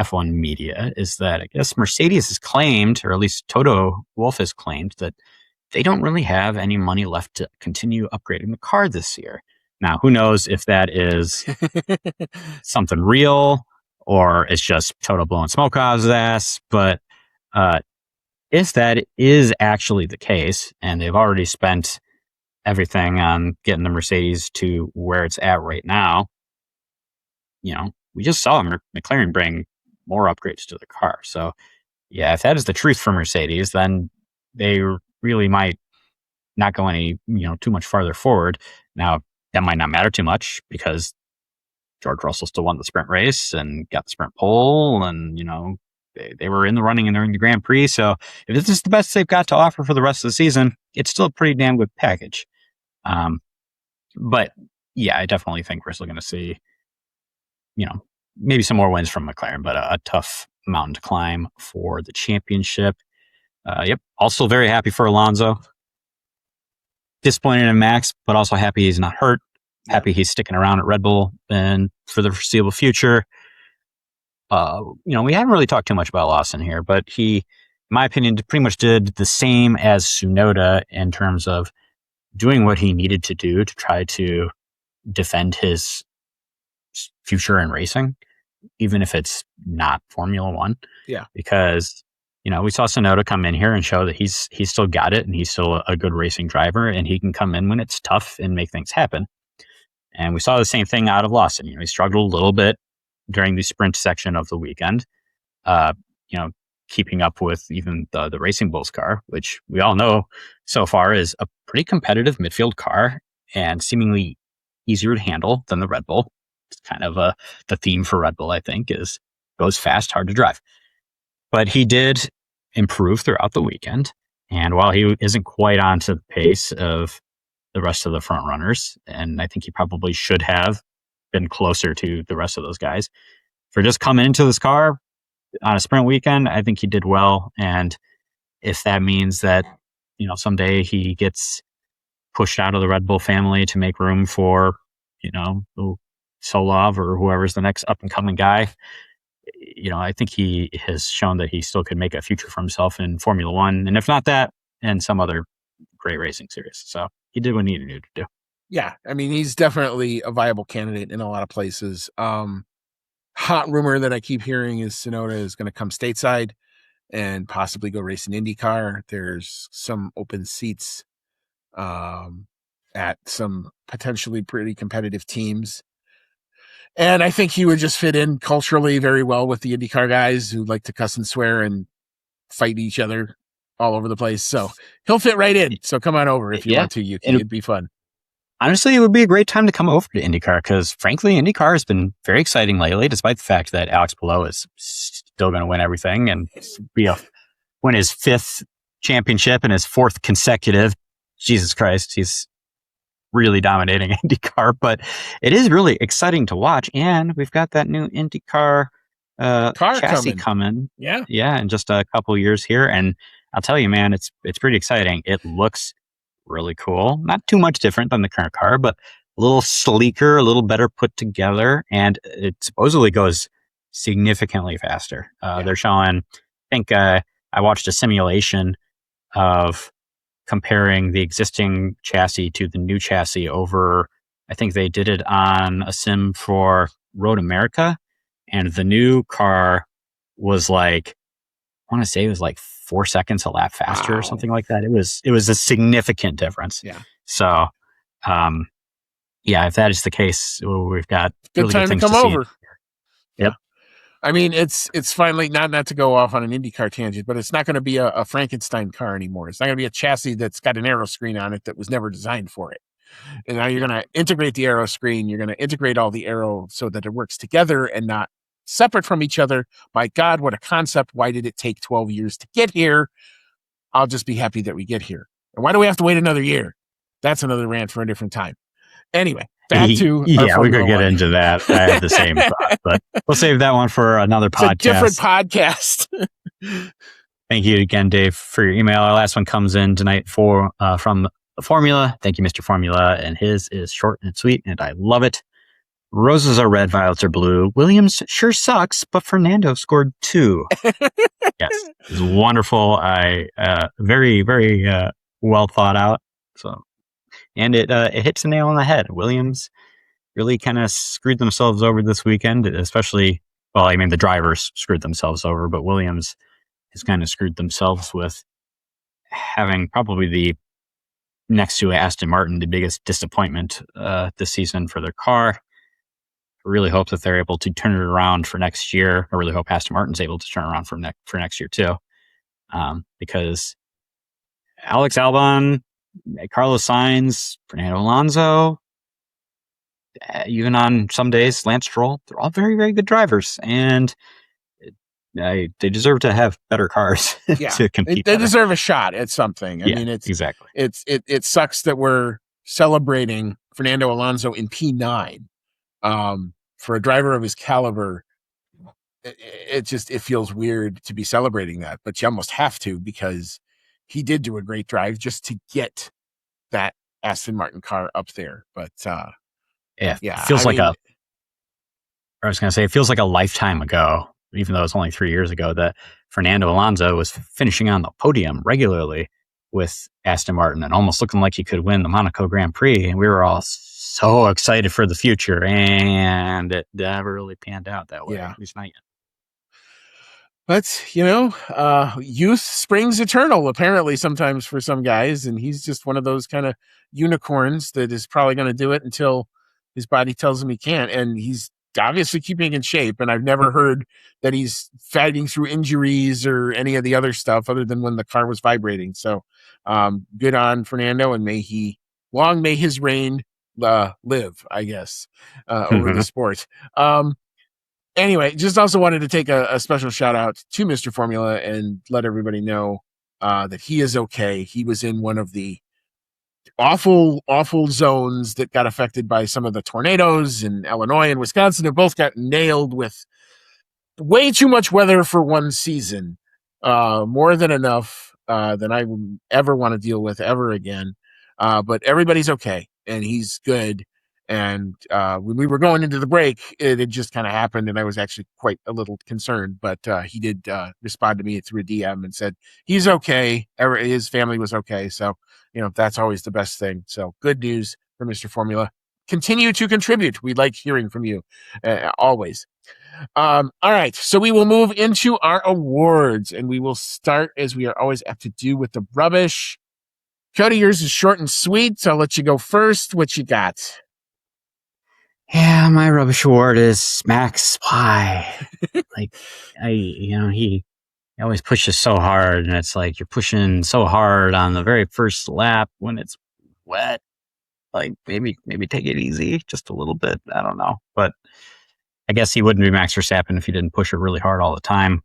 S2: F1 media is that I guess Mercedes has claimed, or at least Toto Wolff has claimed, that they don't really have any money left to continue upgrading the car this year. Now, who knows if that is something real or it's just Toto blowing smoke out of his ass. But if that is actually the case, and they've already spent everything on getting the Mercedes to where it's at right now, we just saw McLaren bring more upgrades to the car. So, yeah, if that is the truth for Mercedes, then they really might not go any, too much farther forward. Now, that might not matter too much because George Russell still won the sprint race and got the sprint pole, and they were in the running and they're in the Grand Prix. So if this is the best they've got to offer for the rest of the season, it's still a pretty damn good package. But yeah, I definitely think we're still going to see maybe some more wins from McLaren, but a tough mountain to climb for the championship. Yep. Also very happy for Alonso. Disappointed in Max, but also happy he's not hurt.
S1: Yeah.
S2: Happy he's sticking around at Red Bull and for the foreseeable future. We haven't really talked too much about Lawson here, but he, in my opinion, pretty much did the same as Tsunoda in terms of doing what he needed to do to try to defend his future in racing, even if it's not Formula One.
S1: Yeah.
S2: Because, we saw Tsunoda come in here and show that he's still got it and he's still a good racing driver and he can come in when it's tough and make things happen. And we saw the same thing out of Lawson. He struggled a little bit during the sprint section of the weekend, keeping up with even the Racing Bulls car, which we all know so far is a pretty competitive midfield car and seemingly easier to handle than the Red Bull. It's kind of the theme for Red Bull, I think, is goes fast, hard to drive. But he did improve throughout the weekend. And while he isn't quite onto the pace of the rest of the front runners, and I think he probably should have been closer to the rest of those guys, for just coming into this car on a sprint weekend, I think he did well. And if that means that, someday he gets pushed out of the Red Bull family to make room for, Solov or whoever's the next up and coming guy, I think he has shown that he still could make a future for himself in Formula One. And if not that, in some other great racing series. So he did what he needed to do.
S1: Yeah. I mean, he's definitely a viable candidate in a lot of places. Hot rumor that I keep hearing is Tsunoda is going to come stateside and possibly go race an IndyCar. There's some open seats at some potentially pretty competitive teams. And I think he would just fit in culturally very well with the IndyCar guys who like to cuss and swear and fight each other all over the place. So he'll fit right in. So come on over if you want to, Yuki. It'd be fun.
S2: Honestly, it would be a great time to come over to IndyCar because, frankly, IndyCar has been very exciting lately, despite the fact that Alex Palou is still going to win everything and win his 5th championship and his 4th consecutive. Jesus Christ, he's really dominating IndyCar, but it is really exciting to watch. And we've got that new IndyCar chassis coming.
S1: Yeah,
S2: in just a couple years here. And I'll tell you, man, it's pretty exciting. It looks really cool. Not too much different than the current car, but a little sleeker, a little better put together, and it supposedly goes significantly faster. They're showing, I think I watched a simulation of comparing the existing chassis to the new chassis over, I think they did it on a sim for Road America, and the new car was like, I want to say it was like 4 seconds a lap faster or something like that. It was a significant difference.
S1: Yeah.
S2: So, if that is the case, we've got
S1: good
S2: really
S1: time
S2: good
S1: to come over.
S2: Yep.
S1: I mean, it's finally not to go off on an IndyCar tangent, but it's not going to be a Frankenstein car anymore. It's not going to be a chassis that's got an aero screen on it that was never designed for it. And now you're going to integrate the aero screen. You're going to integrate all the aero so that it works together and not separate from each other. My God, what a concept. Why did it take 12 years to get here? I'll just be happy that we get here. And why do we have to wait another year? That's another rant for a different time. Anyway, back to
S2: we could get into that. I have the same thought, but we'll save that one for another podcast.
S1: It's a different podcast.
S2: Thank you again, Dave, for your email. Our last one comes in tonight from the Formula. Thank you, Mr. Formula. And his is short and sweet, and I love it. Roses are red, violets are blue. Williams sure sucks, but Fernando scored 2. Yes, it's wonderful. Very, very well thought out. So, and it hits the nail on the head. Williams really kind of screwed themselves over this weekend, especially. Well, I mean, the drivers screwed themselves over, but Williams has kind of screwed themselves with having probably the next to Aston Martin the biggest disappointment this season for their car. I really hope that they're able to turn it around for next year. I really hope Aston Martin's able to turn around for next year too, because Alex Albon, Carlos Sainz, Fernando Alonso, even on some days Lance Stroll, they're all very, very good drivers, and they deserve to have better cars to compete.
S1: They deserve a shot at something. I mean,
S2: exactly.
S1: It sucks that we're celebrating Fernando Alonso in P9. for a driver of his caliber, it feels weird to be celebrating that, but you almost have to, because he did do a great drive just to get that Aston Martin car up there. But
S2: Yeah, it
S1: yeah, I
S2: feels like
S1: mean,
S2: I was going to say, it feels like a lifetime ago, even though it's only 3 years ago, that Fernando Alonso was finishing on the podium regularly with Aston Martin and almost looking like he could win the Monaco Grand Prix. And we were all so excited for the future. And it never really panned out that way,
S1: yeah.
S2: at least not yet.
S1: But youth springs eternal, apparently, sometimes for some guys, and he's just one of those kind of unicorns that is probably going to do it until his body tells him he can't. And he's obviously keeping in shape, and I've never heard that he's fighting through injuries or any of the other stuff other than when the car was vibrating. So good on Fernando, and may his reign live, I guess, over the sport. Anyway, just also wanted to take a special shout out to Mr. Formula and let everybody know that he is okay. He was in one of the awful zones that got affected by some of the tornadoes in Illinois and Wisconsin. They both got nailed with way too much weather for one season, more than enough than I would ever want to deal with ever again. But everybody's okay, and he's good. And when we were going into the break, it had just kind of happened, and I was actually quite a little concerned. But he did respond to me through a DM and said he's okay. His family was okay. So, that's always the best thing. So good news for Mr. Formula. Continue to contribute. We like hearing from you always. All right, so we will move into our awards, and we will start, as we are always apt to do, with the rubbish. Cody, yours is short and sweet, so I'll let you go first. What you got?
S2: Yeah, my rubbish award is Max. Why? He always pushes so hard, and it's like you're pushing so hard on the very first lap when it's wet. Like maybe take it easy just a little bit. I don't know, but I guess he wouldn't be Max Verstappen if he didn't push it really hard all the time.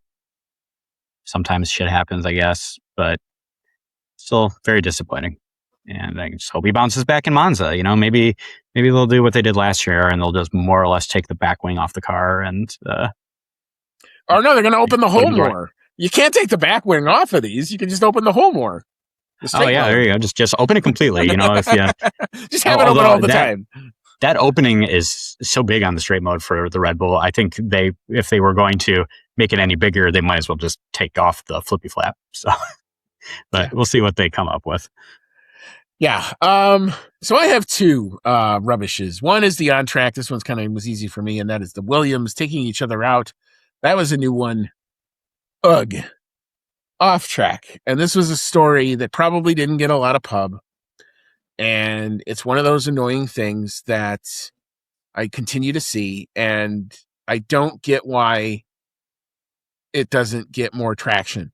S2: Sometimes shit happens, I guess, but still very disappointing. And I just hope he bounces back in Monza. Maybe they'll do what they did last year, and they'll just more or less take the back wing off the car. And
S1: no, they're going to open the hole more. You can't take the back wing off of these. You can just open the hole more.
S2: Oh yeah, there you go. Just open it completely. If you
S1: just have it open all the time.
S2: That opening is so big on the straight mode for the Red Bull. I think if they were going to make it any bigger, they might as well just take off the flippy flap. So, but we'll see what they come up with.
S1: Yeah. So I have two rubbishes. One is the on track. This one's was easy for me, and that is the Williams taking each other out. That was a new one. Ugh. Off track. And this was a story that probably didn't get a lot of pub. And it's one of those annoying things that I continue to see, and I don't get why it doesn't get more traction,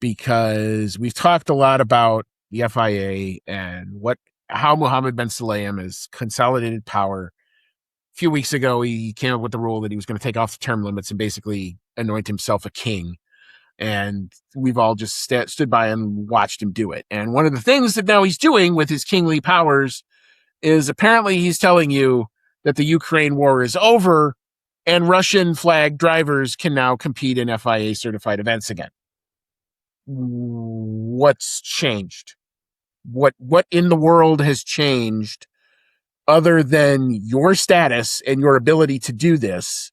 S1: because we've talked a lot about the FIA and how Mohammed Ben Sulayem has consolidated power. A few weeks ago, he came up with the rule that he was going to take off the term limits and basically anoint himself a king. And we've all just stood by and watched him do it. And one of the things that now he's doing with his kingly powers is apparently he's telling you that the Ukraine war is over and Russian flag drivers can now compete in FIA certified events again. What's changed? What in the world has changed other than your status and your ability to do this?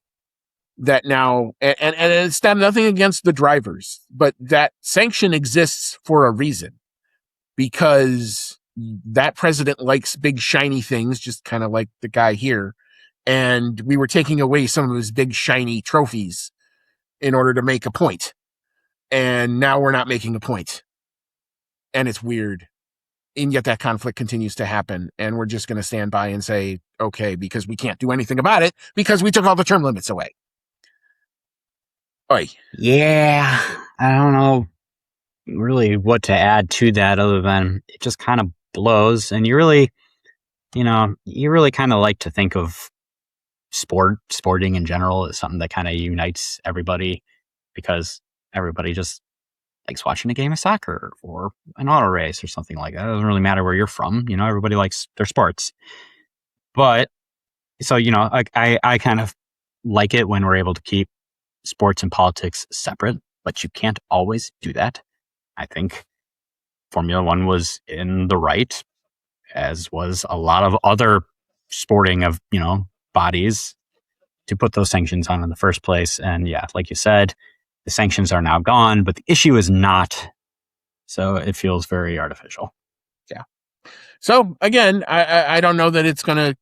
S1: That now, and it's nothing against the drivers, but that sanction exists for a reason, because that president likes big shiny things, just kind of like the guy here. And we were taking away some of his big shiny trophies in order to make a point. And now we're not making a point. And it's weird. And yet that conflict continues to happen. And we're just going to stand by and say, okay, because we can't do anything about it because we took all the term limits away. Oy.
S2: Yeah, I don't know really what to add to that other than it just kind of blows. And you really kind of like to think of sporting in general as something that kind of unites everybody, because everybody just likes watching a game of soccer or an auto race or something like that. It doesn't really matter where you're from. Everybody likes their sports. But So, I kind of like it when we're able to keep sports and politics separate, but you can't always do that. I think Formula One was in the right, as was a lot of other sporting of, bodies to put those sanctions on in the first place. And yeah, like you said, the sanctions are now gone, but the issue is not. So it feels very artificial.
S1: Yeah. So again, I don't know that it's gonna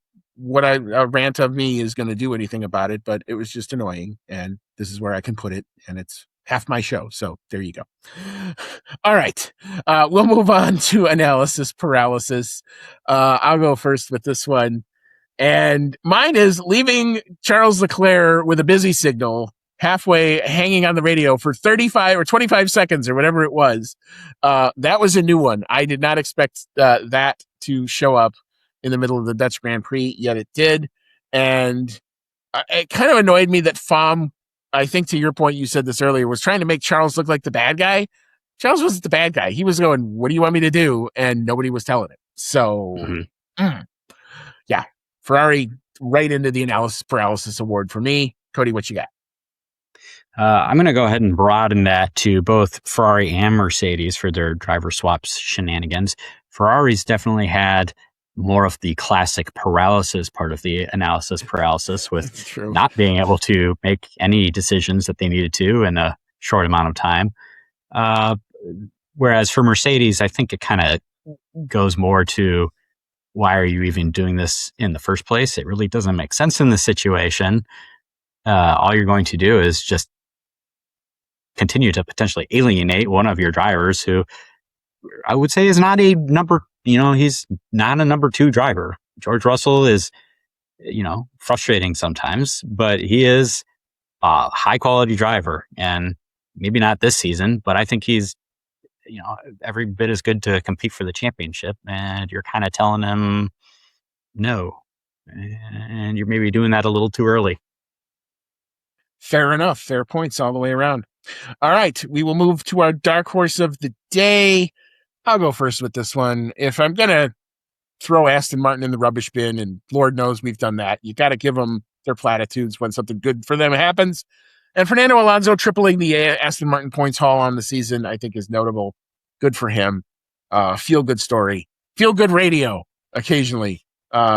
S1: a rant of me is gonna do anything about it, but it was just annoying, and this is where I can put it, and it's half my show. So there you go. All right, we'll move on to analysis paralysis. I'll go first with this one. And mine is leaving Charles Leclerc with a busy signal halfway hanging on the radio for 35 or 25 seconds or whatever it was. That was a new one. I did not expect that to show up in the middle of the Dutch Grand Prix, yet it did. And it kind of annoyed me that FOM, I think to your point, you said this earlier, was trying to make Charles look like the bad guy. Charles wasn't the bad guy. He was going, "What do you want me to do?" And nobody was telling him. So, yeah, Ferrari right into the analysis paralysis award for me. Cody, what you got?
S2: I'm going to go ahead and broaden that to both Ferrari and Mercedes for their driver swaps shenanigans. Ferrari's definitely had more of the classic paralysis part of the analysis paralysis with not being able to make any decisions that they needed to in a short amount of time. Whereas for Mercedes, I think it kind of goes more to, why are you even doing this in the first place? It really doesn't make sense in this situation. All you're going to do is just continue to potentially alienate one of your drivers who I would say is not a number, he's not a number two driver. George Russell is, frustrating sometimes, but he is a high quality driver, and maybe not this season, but I think he's, every bit as good to compete for the championship. And you're kind of telling him no, and you're maybe doing that a little too early.
S1: Fair enough. Fair points all the way around. All right, we will move to our dark horse of the day. I'll go first with this one. If I'm going to throw Aston Martin in the rubbish bin, and Lord knows we've done that, you got to give them their platitudes when something good for them happens. And Fernando Alonso tripling the Aston Martin points haul on the season, I think, is notable. Good for him. Feel good story. Feel good radio occasionally,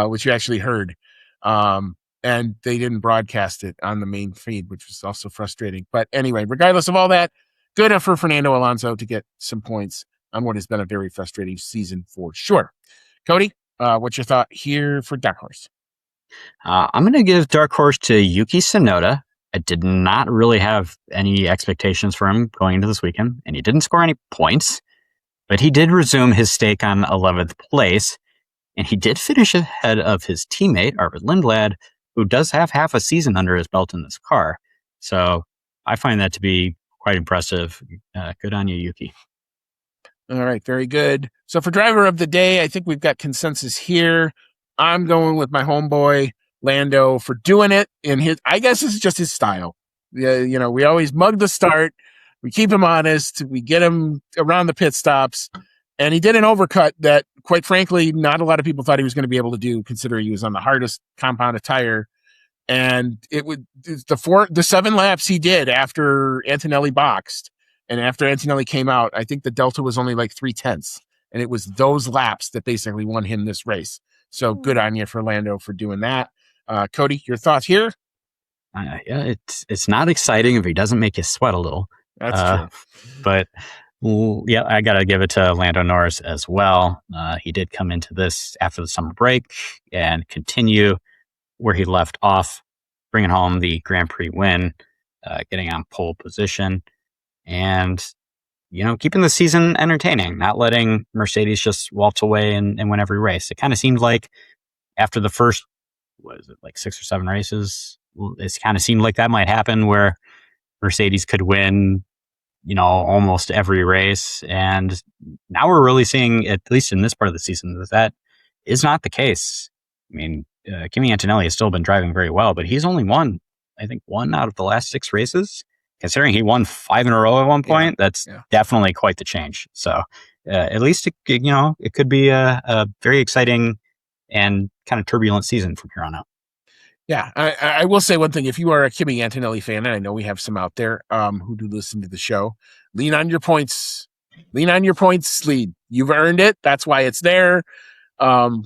S1: which you actually heard. And they didn't broadcast it on the main feed, which was also frustrating. But anyway, regardless of all that, good enough for Fernando Alonso to get some points on what has been a very frustrating season for sure. Cody, what's your thought here for Dark Horse?
S2: I'm going to give Dark Horse to Yuki Tsunoda. I did not really have any expectations for him going into this weekend, and he didn't score any points, but he did resume his stake on 11th place, and he did finish ahead of his teammate, Arvid Lindblad, who does have half a season under his belt in this car. So I find that to be quite impressive. Good on you, Yuki.
S1: All right, very good. So for driver of the day, I think we've got consensus here. I'm going with my homeboy, Lando, for doing it in his, I guess this is just his style. Yeah, we always mug the start. We keep him honest. We get him around the pit stops. And he did an overcut that, quite frankly, not a lot of people thought he was going to be able to do, considering he was on the hardest compounded tire. And the 7 laps he did after Antonelli boxed and after Antonelli came out, I think the delta was only like 0.3. And it was those laps that basically won him this race. So good on you for Lando for doing that. Cody, your thoughts here?
S2: Yeah, it's not exciting if he doesn't make you sweat a little.
S1: That's true.
S2: But yeah, I got to give it to Lando Norris as well. He did come into this after the summer break and continue where he left off, bringing home the Grand Prix win, getting on pole position, and keeping the season entertaining, not letting Mercedes just waltz away and win every race. It kind of seemed like after the first, what is it, like 6 or 7 races, it kind of seemed like that might happen where Mercedes could win, almost every race. And now we're really seeing, at least in this part of the season, that is not the case. I mean, Kimi Antonelli has still been driving very well, but he's only won, I think, 1 out of the last 6 races. Considering he won 5 in a row at one point, that's definitely quite the change. So at least, it could be a very exciting and kind of turbulent season from here on out.
S1: Yeah, I will say one thing. If you are a Kimi Antonelli fan, and I know we have some out there who do listen to the show, lean on your points. Lean on your points lead. You've earned it. That's why it's there.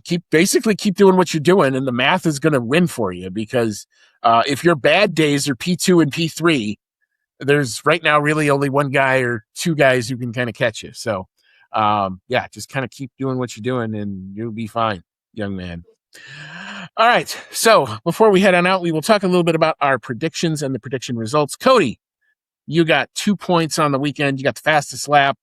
S1: Keep doing what you're doing, and the math is going to win for you because if your bad days are P2 and P3, there's right now really only one guy or two guys who can kind of catch you. So, yeah, just kind of keep doing what you're doing, and you'll be fine, young man. All right. So before we head on out, we will talk a little bit about our predictions and the prediction results. Cody, you got 2 points on the weekend. You got the fastest lap,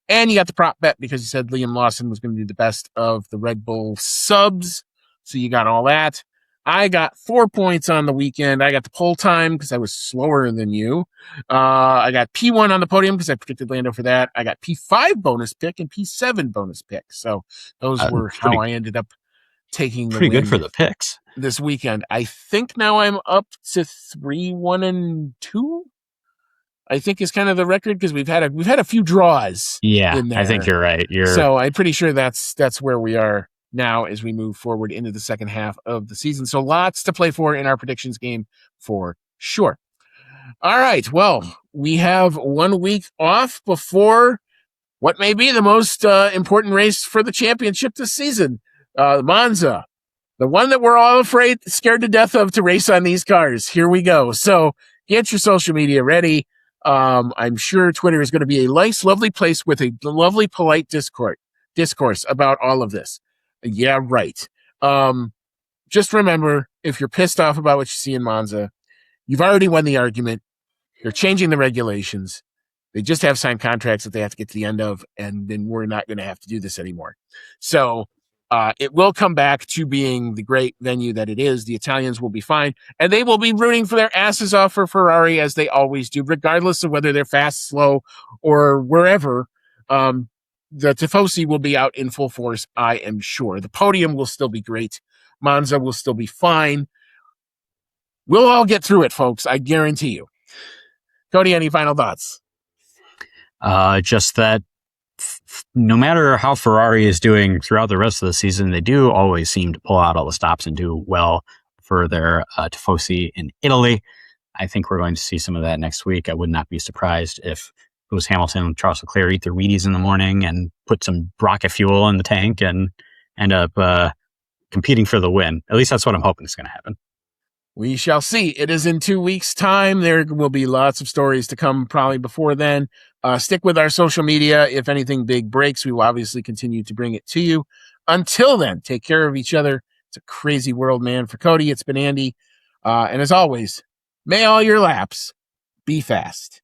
S1: and you got the prop bet because you said Liam Lawson was going to do the best of the Red Bull subs. So you got all that. I got 4 points on the weekend. I got the pole time because I was slower than you. I got P1 on the podium because I predicted Lando for that. I got P5 bonus pick and P7 bonus pick. So those were how I ended up taking the
S2: Pretty good
S1: win
S2: for the picks
S1: this weekend. I think now I'm up to 3-1-2. I think is kind of the record because we've had a few draws.
S2: Yeah,
S1: in there.
S2: I think you're right.
S1: So I'm pretty sure that's where we are now as we move forward into the second half of the season. So lots to play for in our predictions game for sure. All right. Well, we have 1 week off before what may be the most important race for the championship this season, Monza. The one that we're all scared to death of to race on these cars. Here we go. So get your social media ready. I'm sure Twitter is going to be a nice, lovely place with a lovely, polite discourse about all of this. Yeah, right. Just remember, if you're pissed off about what you see in Monza, you've already won the argument. They're changing the regulations. They just have signed contracts that they have to get to the end of, and then we're not going to have to do this anymore. So it will come back to being the great venue that it is. The Italians will be fine, and they will be rooting for their asses off for Ferrari as they always do, regardless of whether they're fast, slow, or wherever. The Tifosi will be out in full force, I am sure. The podium will still be great. Monza will still be fine. We'll all get through it, folks. I guarantee you. Cody, any final thoughts?
S2: Just that no matter how Ferrari is doing throughout the rest of the season, they do always seem to pull out all the stops and do well for their Tifosi in Italy. I think we're going to see some of that next week. I would not be surprised if Lewis Hamilton and Charles Leclerc eat their Wheaties in the morning and put some rocket fuel in the tank and end up competing for the win. At least that's what I'm hoping is going to happen.
S1: We shall see. It is in 2 weeks' time. There will be lots of stories to come probably before then. Stick with our social media. If anything big breaks, we will obviously continue to bring it to you. Until then, take care of each other. It's a crazy world, man. For Cody, it's been Andy. And as always, may all your laps be fast.